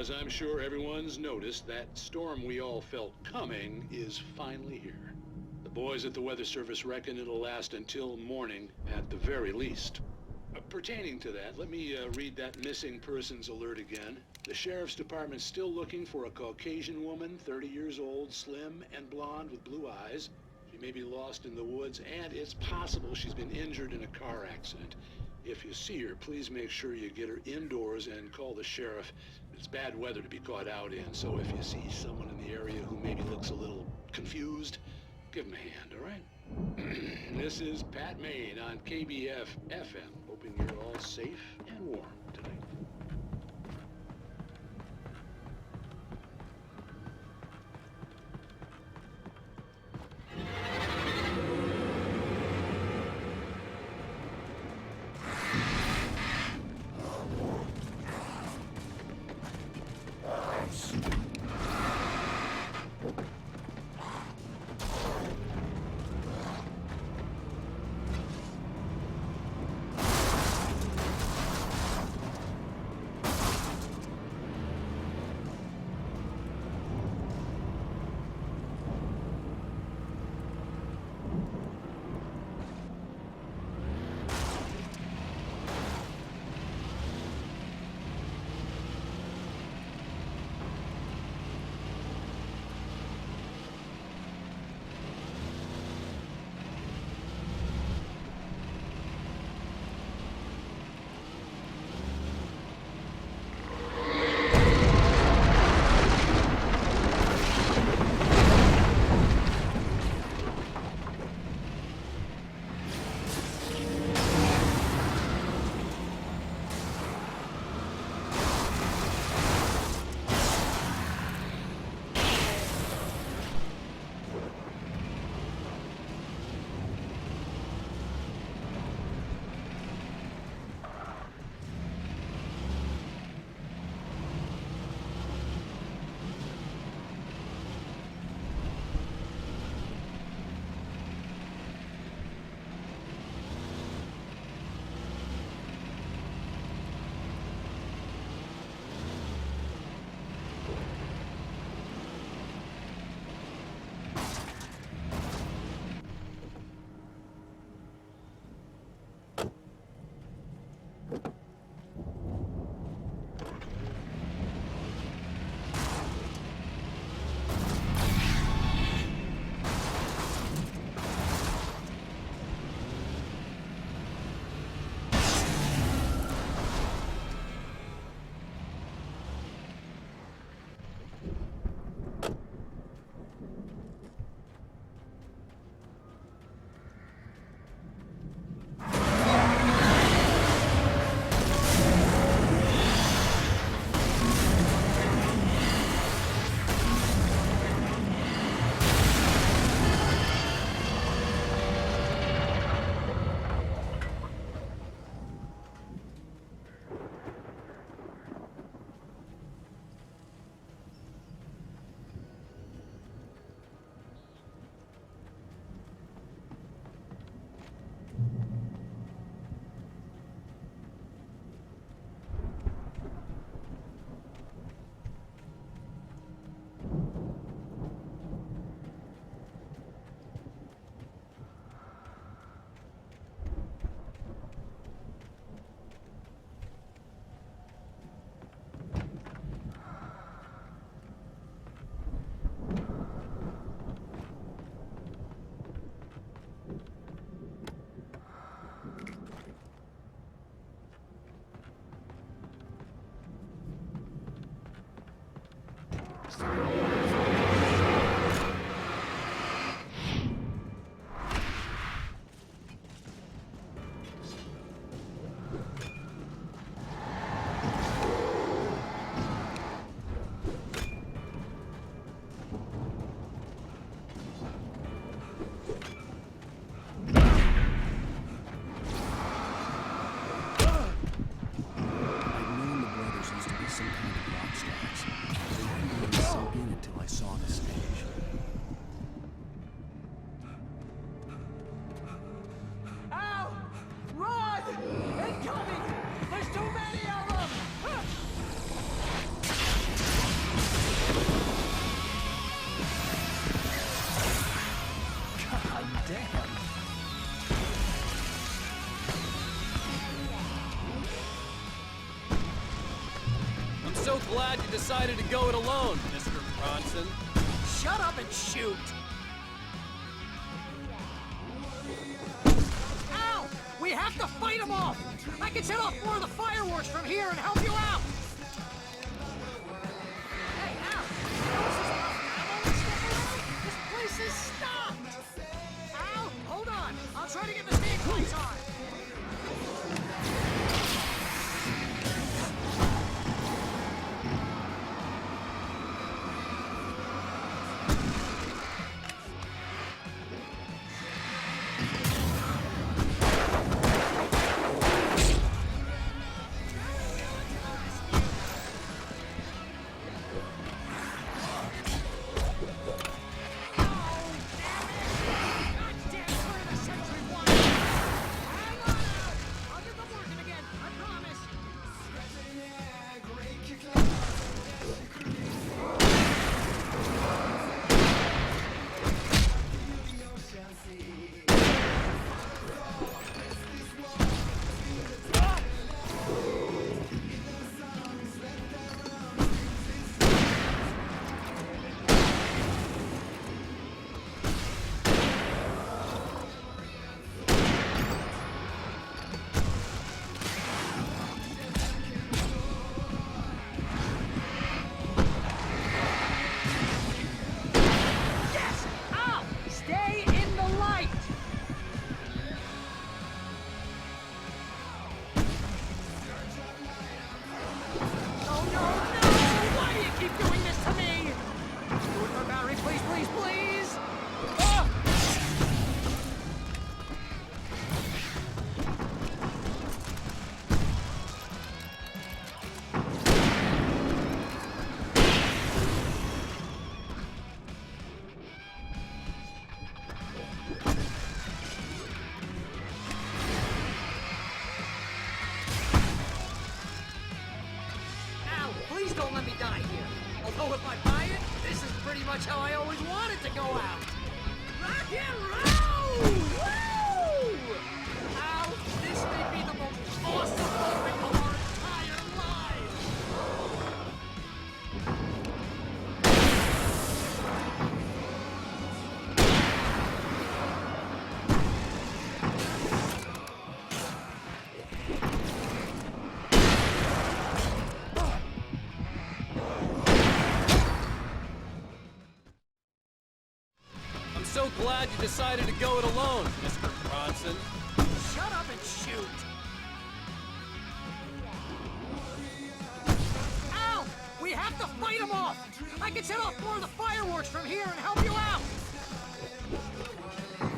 [SPEAKER 19] As I'm sure everyone's noticed, that storm we all felt coming is finally here. The boys at the Weather Service reckon it'll last until morning at the very least. Pertaining to that, let me read that missing persons alert again. The Sheriff's Department's still looking for a Caucasian woman, 30 years old, slim and blonde with blue eyes. She may be lost in the woods, and it's possible she's been injured in a car accident. If you see her, please make sure you get her indoors and call the sheriff. It's bad weather to be caught out in, so if you see someone in the area who maybe looks a little confused, give him a hand, all right? This is Pat Maine on KBF FM, hoping you're all safe and warm tonight.
[SPEAKER 1] Damn.
[SPEAKER 16] I'm so glad you decided to go it alone, Mr. Bronson.
[SPEAKER 2] Shut up and shoot! Ow! We have to fight them off! I can set off more of the fireworks from here and help you out! Hey, Al! This place is stopped! Al, hold on! I'll try to get the stage lights on! Don't let me die here. Although if I buy it, this is pretty much how I always wanted to go out. Rock and roll! Woo! Ow, this may be the most awesome moment of our entire lives!
[SPEAKER 16] So glad you decided to go it alone, Mr. Bronson.
[SPEAKER 2] Shut up and shoot! Ow! We have to fight them off! I can set off more of the fireworks from here and help you out!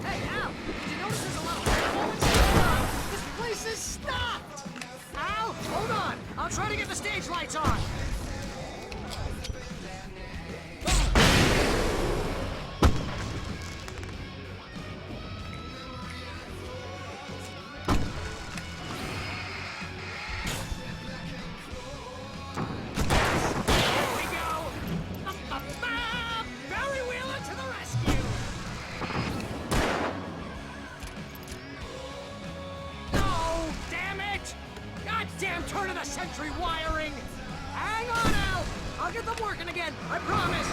[SPEAKER 2] Hey, Al! Did you notice there's a lot of people inside? This place is stopped! Al, hold on! I'll try to get the stage lights on! Turn of the century wiring! Hang on, Al! I'll get them working again, I promise!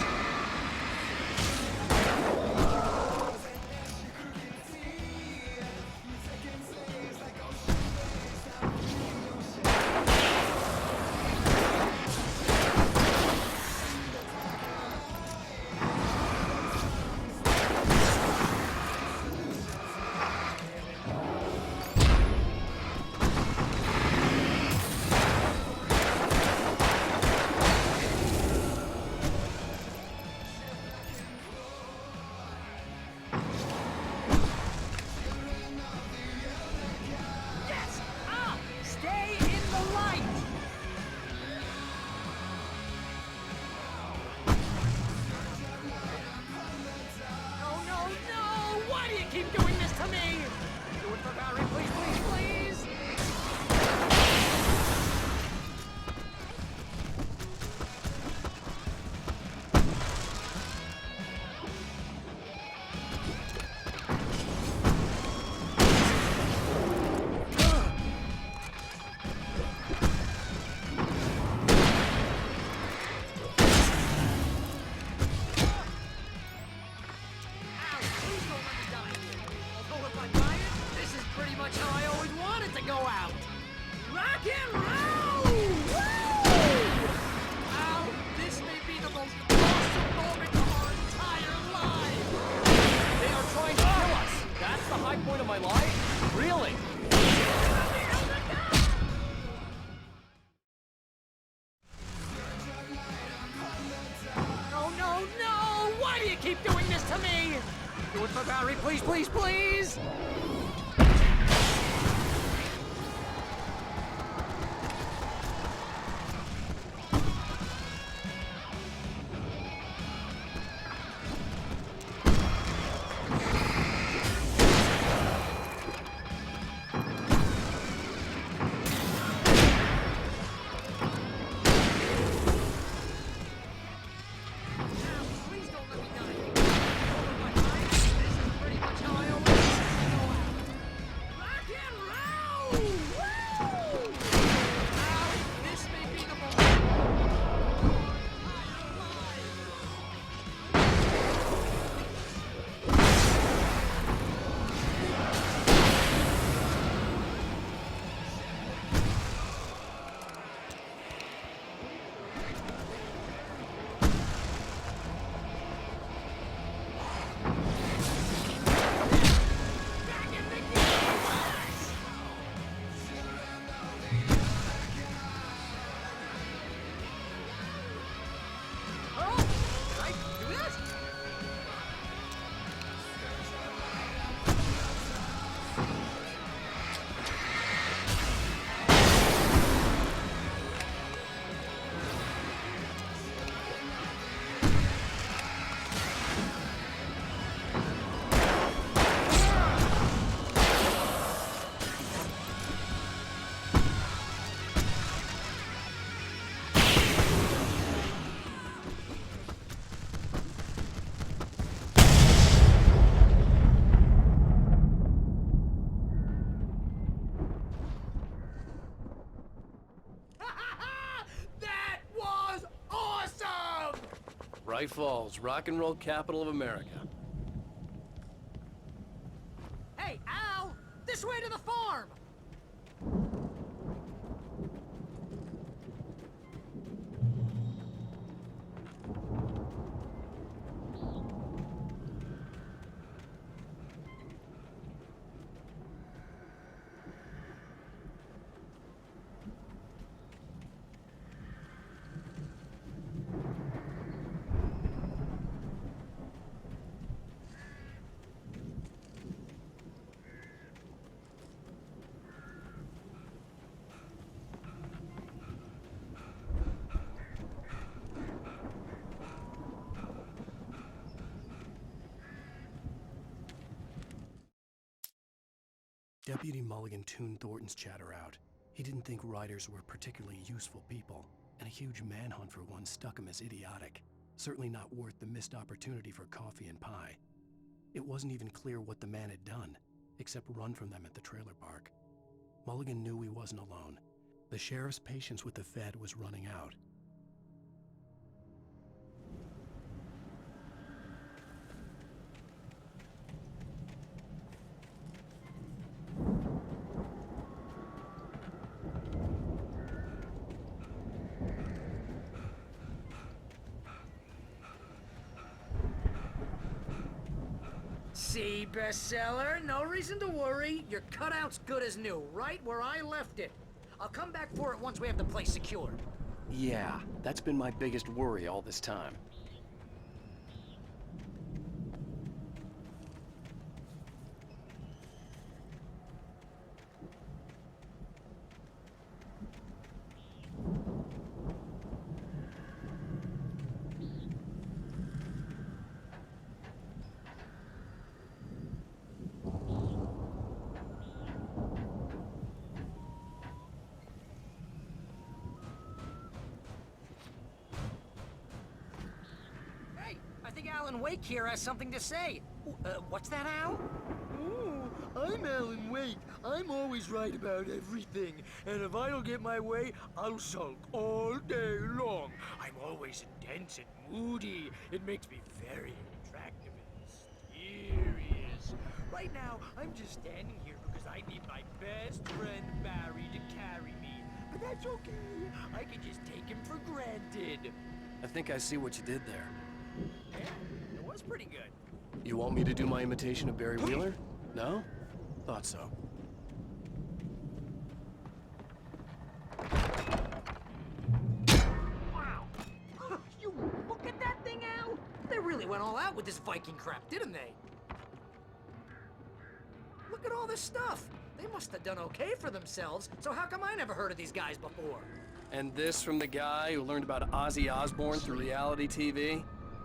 [SPEAKER 2] to go out. Rock and roll! Woo! Al, this may be the most awesome moment of our entire lives.
[SPEAKER 16] They are trying to kill us! That's the high point of my life? Really?
[SPEAKER 2] No, no, no! Why do you keep doing this to me? Do it for Valerie, please, please, please!
[SPEAKER 16] Bright Falls, rock and roll capital of America.
[SPEAKER 2] Hey, Al! This way to the farm!
[SPEAKER 1] Deputy Mulligan tuned Thornton's chatter out. He didn't think riders were particularly useful people, and a huge manhunt for one stuck him as idiotic. Certainly not worth the missed opportunity for coffee and pie. It wasn't even clear what the man had done, except run from them at the trailer park. Mulligan knew he wasn't alone. The sheriff's patience with the Fed was running out.
[SPEAKER 2] See, bestseller, no reason to worry. Your cutout's good as new, right where I left it. I'll come back for it once we have the place secured.
[SPEAKER 1] Yeah, that's been my biggest worry all this time.
[SPEAKER 2] Alan Wake here has something to say. What's that, Al?
[SPEAKER 20] Oh, I'm Alan Wake. I'm always right about everything. And if I don't get my way, I'll sulk all day long. I'm always intense and moody. It makes me very attractive and mysterious. Right now, I'm just standing here because I need my best friend Barry to carry me. But that's okay. I can just take him for granted.
[SPEAKER 1] I think I see what you did there.
[SPEAKER 20] Yeah, it was pretty good.
[SPEAKER 1] You want me to do my imitation of Barry Wheeler? No? Thought so.
[SPEAKER 2] Wow. You look at that thing, Al? They really went all out with this Viking crap, didn't they? Look at all this stuff. They must have done okay for themselves, so how come I never heard of these guys before?
[SPEAKER 1] And this from the guy who learned about Ozzy Osbourne through reality TV?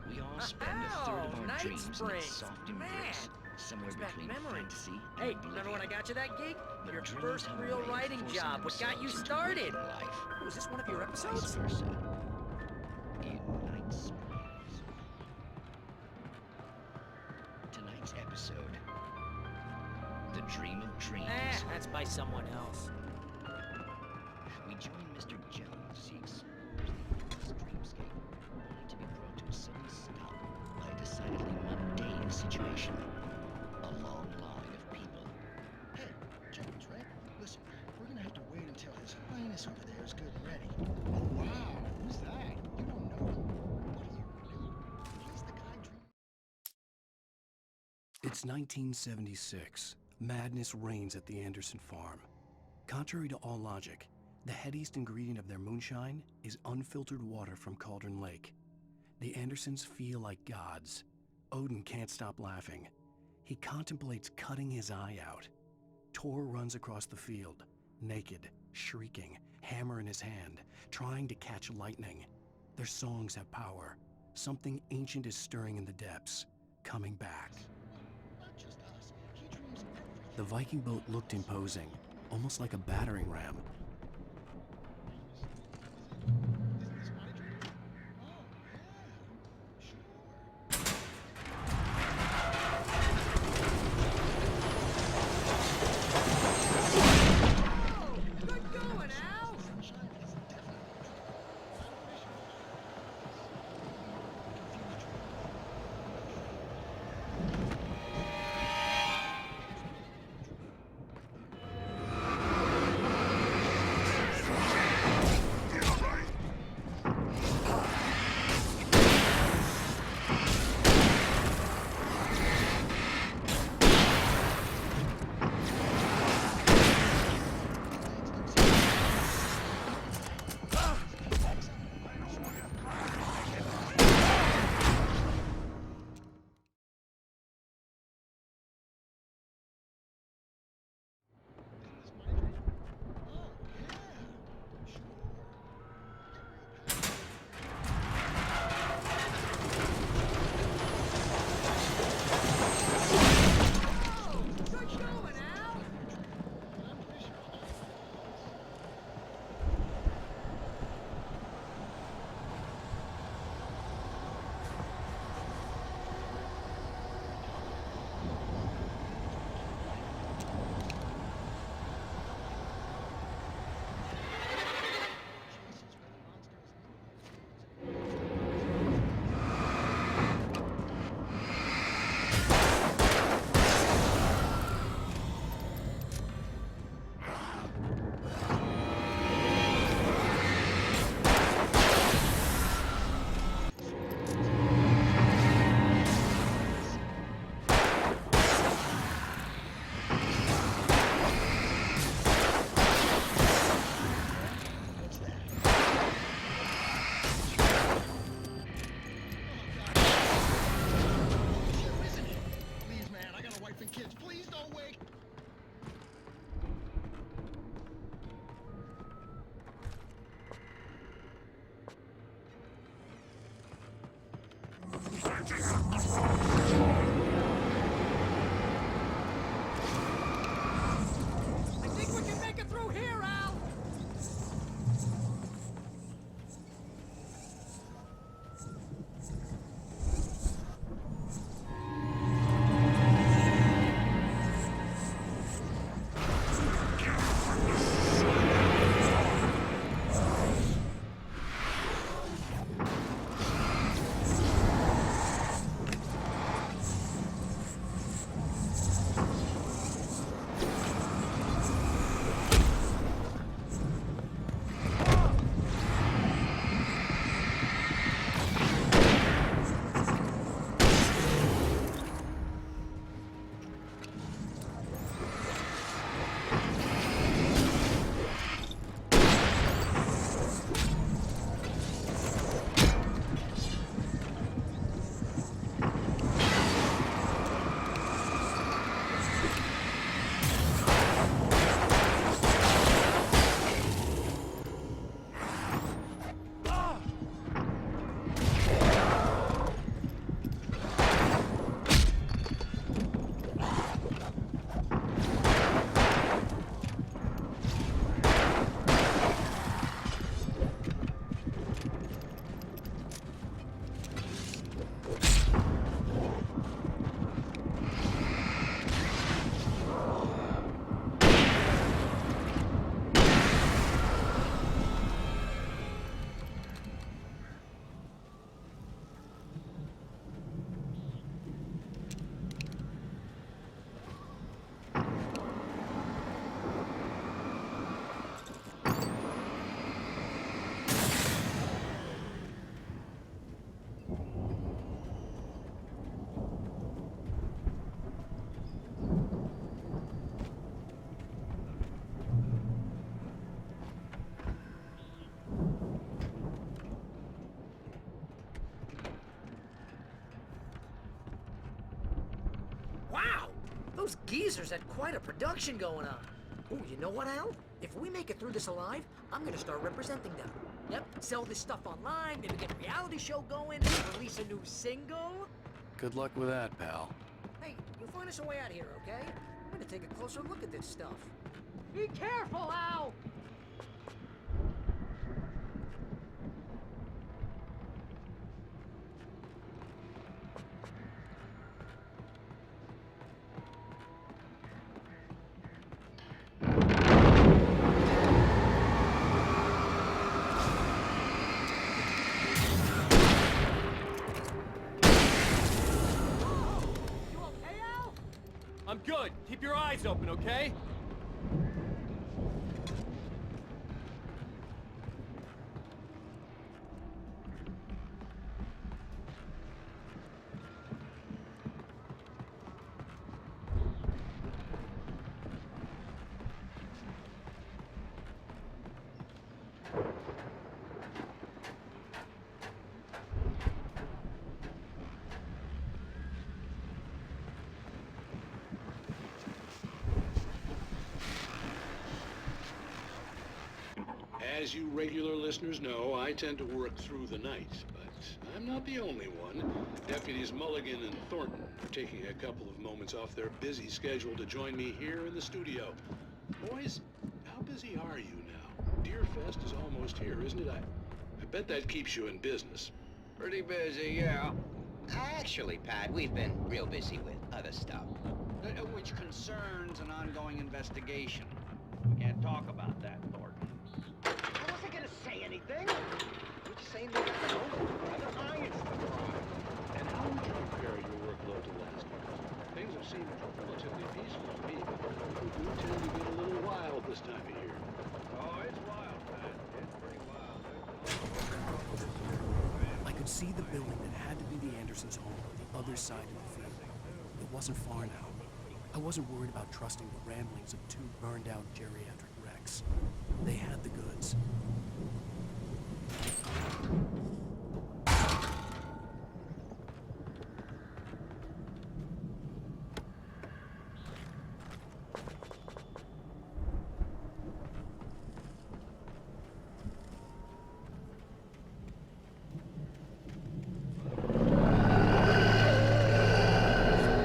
[SPEAKER 15] We all spend a third of our
[SPEAKER 2] Night
[SPEAKER 15] dreams in
[SPEAKER 2] Springs.
[SPEAKER 15] that soft
[SPEAKER 2] Man,
[SPEAKER 15] embrace, somewhere
[SPEAKER 2] brings back
[SPEAKER 15] between
[SPEAKER 2] memories.
[SPEAKER 15] fantasy
[SPEAKER 2] Hey,
[SPEAKER 15] and
[SPEAKER 2] remember when I got you that gig?
[SPEAKER 15] But
[SPEAKER 2] Your
[SPEAKER 15] dreams
[SPEAKER 2] first
[SPEAKER 15] have a
[SPEAKER 2] real
[SPEAKER 15] way of
[SPEAKER 2] writing
[SPEAKER 15] forcing
[SPEAKER 2] job, what got you
[SPEAKER 15] themselves into
[SPEAKER 2] started?
[SPEAKER 15] waking life,
[SPEAKER 2] Was this one of your
[SPEAKER 15] or
[SPEAKER 2] episodes?
[SPEAKER 15] vice versa. In Night Springs. Tonight's episode, The Dream of Dreams.
[SPEAKER 2] That's by someone else.
[SPEAKER 15] We join Mr. Jones, he explores the endless dreamscape, only to be brought to a sudden stop by a decidedly mundane situation. A long line of people.
[SPEAKER 10] Hey, Jones, right? Listen, we're gonna have to wait until His Highness over there is good and ready. Oh, wow. Who's that? You don't know him. What do you know? He's the guy dreaming.
[SPEAKER 1] It's 1976. Madness reigns at the Anderson farm. Contrary to all logic, the headiest ingredient of their moonshine is unfiltered water from Cauldron Lake. The Andersons feel like gods. Odin can't stop laughing. He contemplates cutting his eye out. Tor runs across the field, naked, shrieking, hammer in his hand, trying to catch lightning. Their songs have power. Something ancient is stirring in the depths, coming back. The Viking boat looked imposing, almost like a battering ram.
[SPEAKER 2] Good going, Al! Wow! Those geezers had quite a production going on. Oh, you know what, Al? If we make it through this alive, I'm gonna start representing them. Yep, sell this stuff online, maybe get a reality show going, release a new single.
[SPEAKER 1] Good luck with that, pal.
[SPEAKER 2] Hey, you'll find us a way out of here, okay? I'm gonna take a closer look at this stuff. Be careful, Al!
[SPEAKER 16] I'm good. Keep your eyes open, okay?
[SPEAKER 19] As you regular listeners know, I tend to work through the night, but I'm not the only one. Deputies Mulligan and Thornton are taking a couple of moments off their busy schedule to join me here in the studio. Boys, how busy are you now? Deerfest is almost here, isn't it? I bet that keeps you in business.
[SPEAKER 3] Pretty busy, yeah. Actually, Pat, we've been real busy with other stuff. Which concerns an ongoing investigation. We can't talk about that, Thornton. I wasn't gonna say anything. You're just saying that I it's the crime.
[SPEAKER 19] And how would you compare your workload to last week? Things have seemed relatively peaceful to me, but we do tend to get a little wild this time of year.
[SPEAKER 3] Oh, it's wild, Pat. It's pretty wild.
[SPEAKER 1] I could see the building that had to be the Andersons' home on the other side of the field. It wasn't far now. I wasn't worried about trusting the ramblings of two burned-out geriatric wrecks. They had the goods.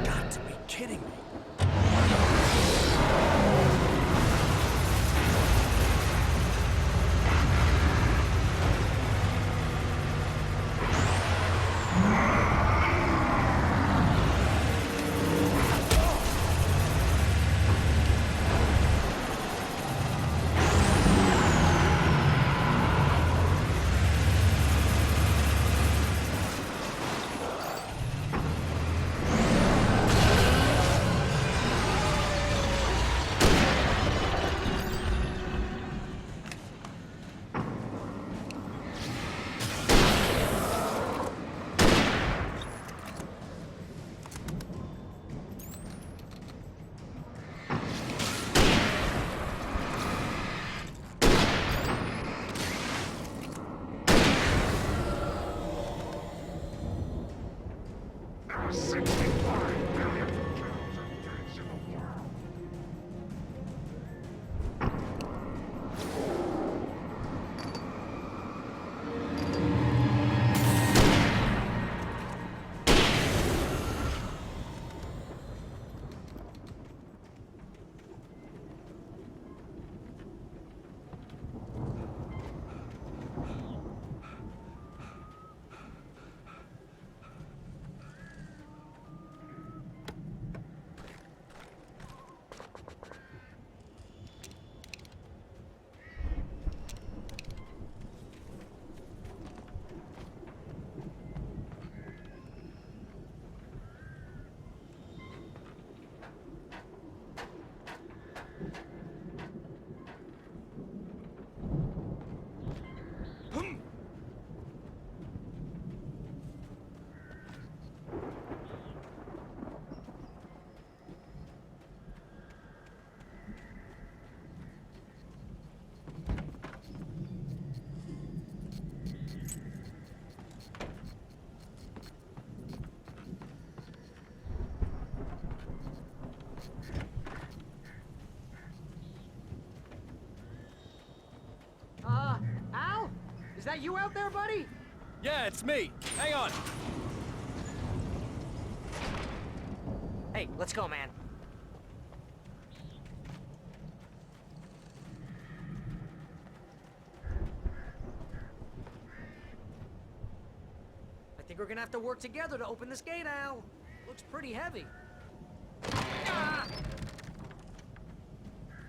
[SPEAKER 1] Got to be kidding me.
[SPEAKER 2] that you out there, buddy?
[SPEAKER 16] Yeah, it's me. Hang on.
[SPEAKER 2] Hey, let's go, man. I think we're gonna have to work together to open this gate, Al. Looks pretty heavy. Ah!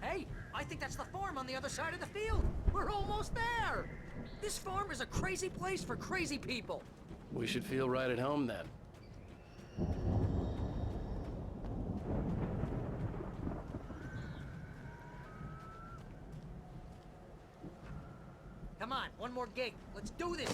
[SPEAKER 2] Hey, I think that's the farm on the other side of the field. We're almost there. This farm is a crazy place for crazy people.
[SPEAKER 1] We should feel right at home then.
[SPEAKER 2] Come on, one more gate. Let's do this.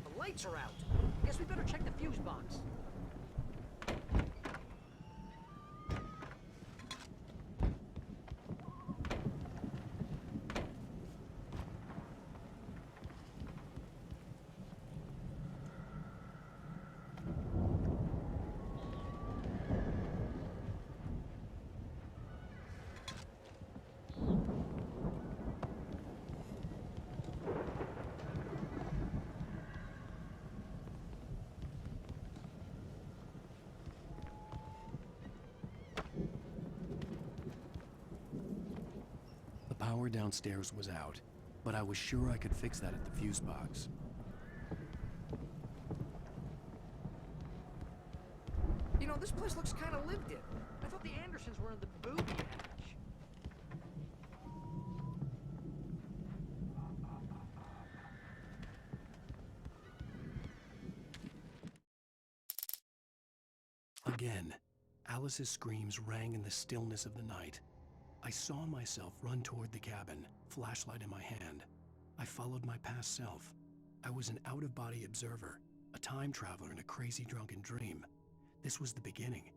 [SPEAKER 2] The lights are out. Guess we better check the fuse box.
[SPEAKER 1] The power downstairs was out, but I was sure I could fix that at the fuse box.
[SPEAKER 2] You know, this place looks kind of lived in. I thought the Andersons were in the booby hatch.
[SPEAKER 1] Again, Alice's screams rang in the stillness of the night. I saw myself run toward the cabin, flashlight in my hand. I followed my past self. I was an out-of-body observer, a time traveler in a crazy drunken dream. This was the beginning.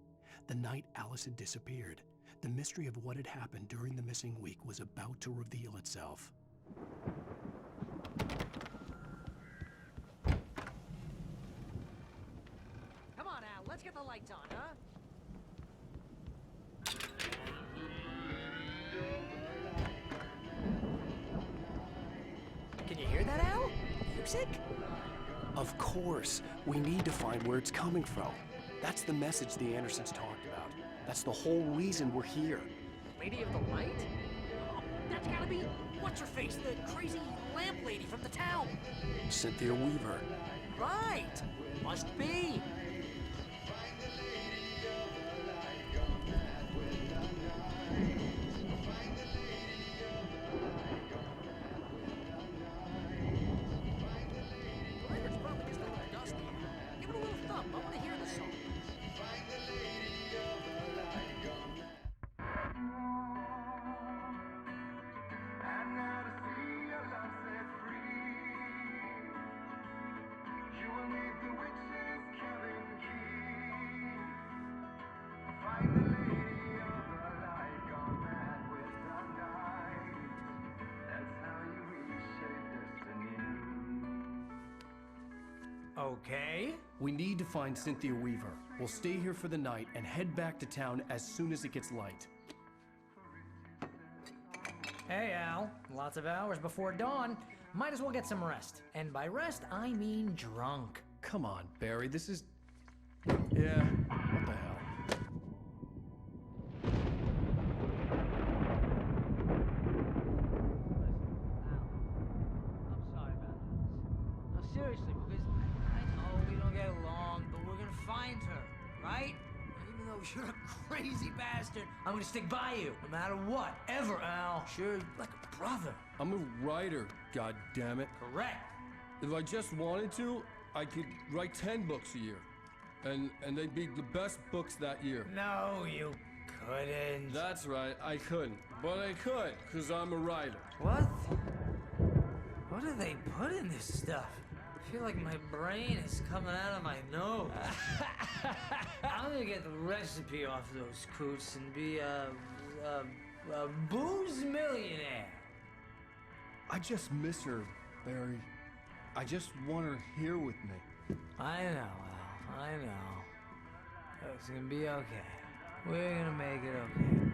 [SPEAKER 1] The night Alice had disappeared. The mystery of what had happened during the missing week was about to reveal itself.
[SPEAKER 2] Come on, Al, let's get the lights on, huh? Can you hear that, Al? Music?
[SPEAKER 1] Of course, we need to find where it's coming from. That's the message the Andersons talked about. That's the whole reason we're here.
[SPEAKER 2] Lady of the Light? Oh, that's gotta be what's-her-face, the crazy lamp lady from the town.
[SPEAKER 1] Cynthia Weaver.
[SPEAKER 2] Right! Must be. The record's probably just a little dusty. Give it a little thump. I want to hear the song. Okay.
[SPEAKER 1] We need to find Cynthia Weaver. We'll stay here for the night and head back to town as soon as it gets light.
[SPEAKER 2] Hey, Al. Lots of hours before dawn. Might as well get some rest. And by rest, I mean drunk.
[SPEAKER 1] Come on, Barry, this is... Yeah, what the hell?
[SPEAKER 2] I'm sorry about this. No, seriously, because I know we don't get along, but we're gonna find her, right? And even though you're a crazy bastard, I'm gonna stick by you, no matter what, ever, Al. Sure, like a brother.
[SPEAKER 21] I'm a writer, goddammit.
[SPEAKER 2] Correct.
[SPEAKER 21] If I just wanted to, I could write 10 books a year. And they'd be the best books that year.
[SPEAKER 2] No, you couldn't.
[SPEAKER 21] That's right, I couldn't. But I could, because I'm a writer.
[SPEAKER 2] What? What do they put in this stuff? I feel like my brain is coming out of my nose. I'm gonna get the recipe off those coots and be a booze millionaire.
[SPEAKER 21] I just miss her, Barry. I just want her here with me.
[SPEAKER 2] I know, Al. I know. It's gonna be okay. We're gonna make it okay.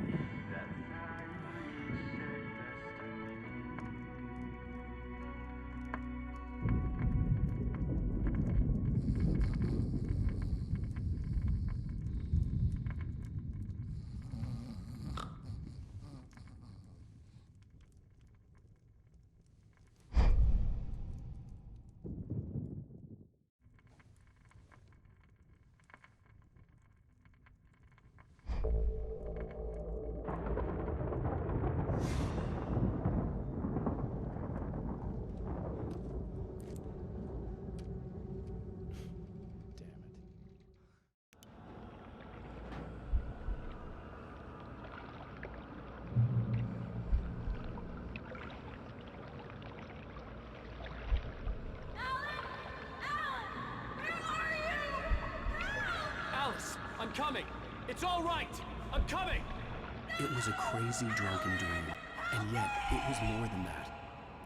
[SPEAKER 16] Alice, I'm coming. It's all right. I'm coming.
[SPEAKER 1] It was a crazy drunken dream, and yet it was more than that.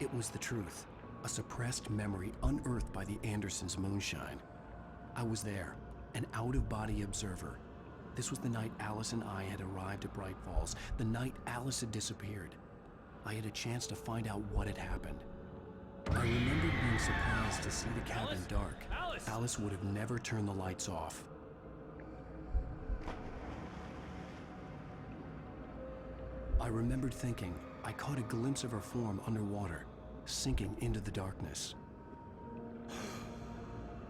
[SPEAKER 1] It was the truth, a suppressed memory unearthed by the Andersons' moonshine. I was there, an out-of-body observer. This was the night Alice and I had arrived at Bright Falls, the night Alice had disappeared. I had a chance to find out what had happened. I remembered being surprised to see the cabin dark. Alice would have never turned the lights off. I remembered thinking I caught a glimpse of her form underwater, sinking into the darkness.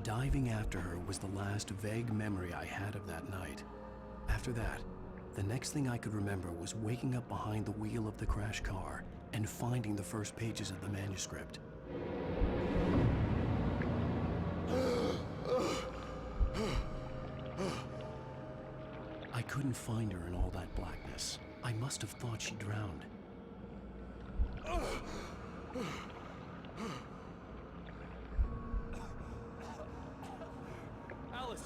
[SPEAKER 1] Diving after her was the last vague memory I had of that night. After that, the next thing I could remember was waking up behind the wheel of the crashed car and finding the first pages of the manuscript. I couldn't find her in all that blackness. I must have thought she drowned.
[SPEAKER 16] Alice!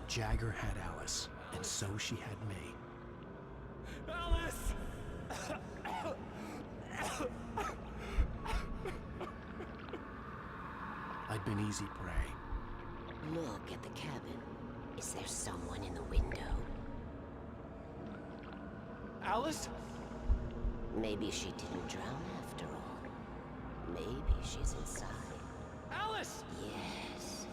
[SPEAKER 1] Jagger had Alice, and so she had me.
[SPEAKER 16] Alice!
[SPEAKER 1] I'd been easy prey.
[SPEAKER 4] Look at the cabin. Is there someone in the window?
[SPEAKER 16] Alice?
[SPEAKER 4] Maybe she didn't drown after all. Maybe she's inside.
[SPEAKER 16] Alice!
[SPEAKER 4] Yes.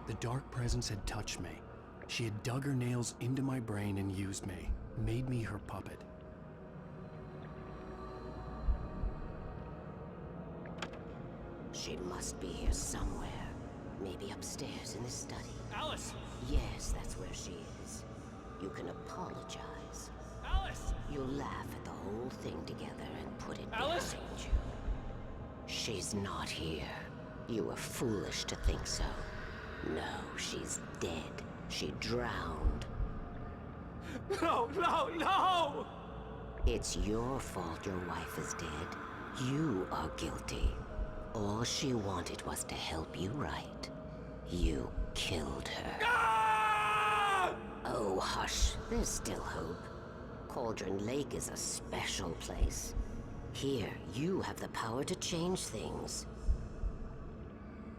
[SPEAKER 1] The dark presence had touched me. She had dug her nails into my brain and used me, made me her puppet.
[SPEAKER 4] She must be here somewhere. Maybe upstairs in the study.
[SPEAKER 16] Alice!
[SPEAKER 4] Yes, that's where she is. You can apologize.
[SPEAKER 16] Alice!
[SPEAKER 4] You'll laugh at the whole thing together and put it
[SPEAKER 16] Alice!
[SPEAKER 4] behind you. She's not here. You were foolish to think so. No, she's dead. She drowned.
[SPEAKER 16] No, no, no!
[SPEAKER 4] It's your fault your wife is dead. You are guilty. All she wanted was to help you right. You killed her.
[SPEAKER 16] Ah!
[SPEAKER 4] Oh, hush. There's still hope. Cauldron Lake is a special place. Here, you have the power to change things.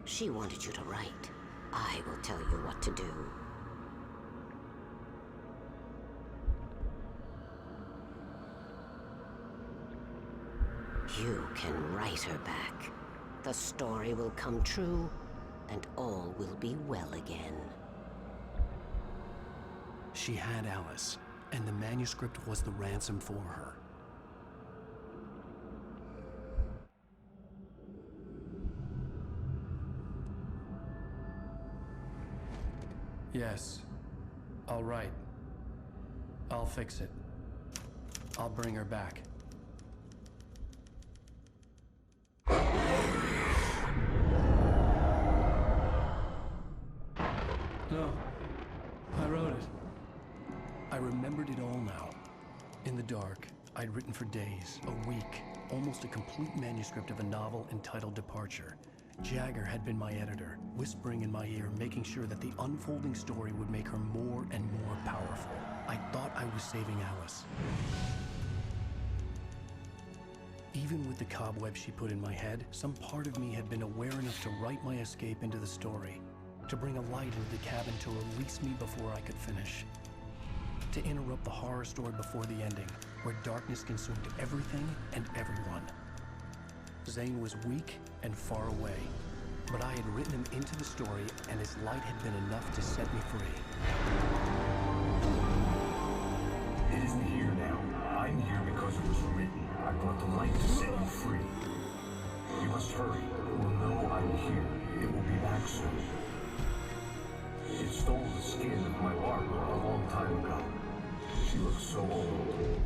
[SPEAKER 4] She wanted you to write. I will tell you what to do. You can write her back. The story will come true, and all will be well again.
[SPEAKER 1] She had Alice, and the manuscript was the ransom for her. Yes. All right. I'll fix it. I'll bring her back. No. I wrote it. I remembered it all now. In the dark, I'd written for days, a week, almost a complete manuscript of a novel entitled Departure. Jagger had been my editor, whispering in my ear, making sure that the unfolding story would make her more and more powerful. I thought I was saving Alice. Even with the cobweb she put in my head, some part of me had been aware enough to write my escape into the story, to bring a light into the cabin to release me before I could finish, to interrupt the horror story before the ending, where darkness consumed everything and everyone. Zane was weak and far away, but I had written him into the story, and his light had been enough to set me free.
[SPEAKER 18] It isn't here now. I'm here because it was written. I brought the light to set you free. You must hurry. It will know I'm here. It will be back soon. It stole the skin of my Barbara a long time ago. She looks so old.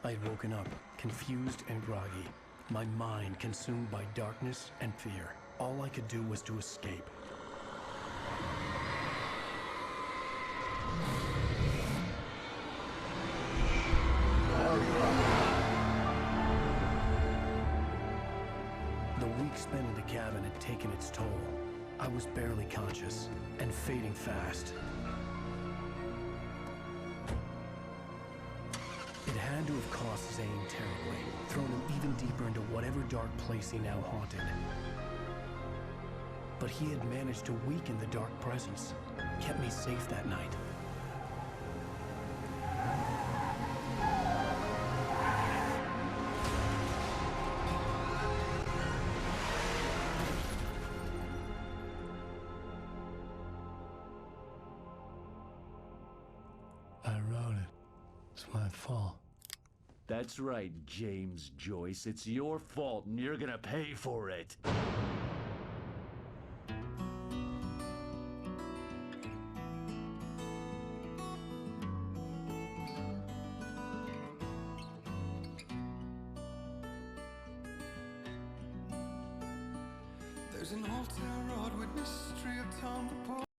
[SPEAKER 1] I had woken up, confused and groggy, my mind consumed by darkness and fear. All I could do was to escape. The week spent in the cabin had taken its toll. I was barely conscious and fading fast. It had to have cost Zane terribly, thrown him even deeper into whatever dark place he now haunted. But he had managed to weaken the dark presence, kept me safe that night.
[SPEAKER 11] I wrote it. It's my fault.
[SPEAKER 22] That's right, James Joyce. It's your fault, and you're gonna pay for it.
[SPEAKER 23] There's an old town road with mystery of Tom the Poor.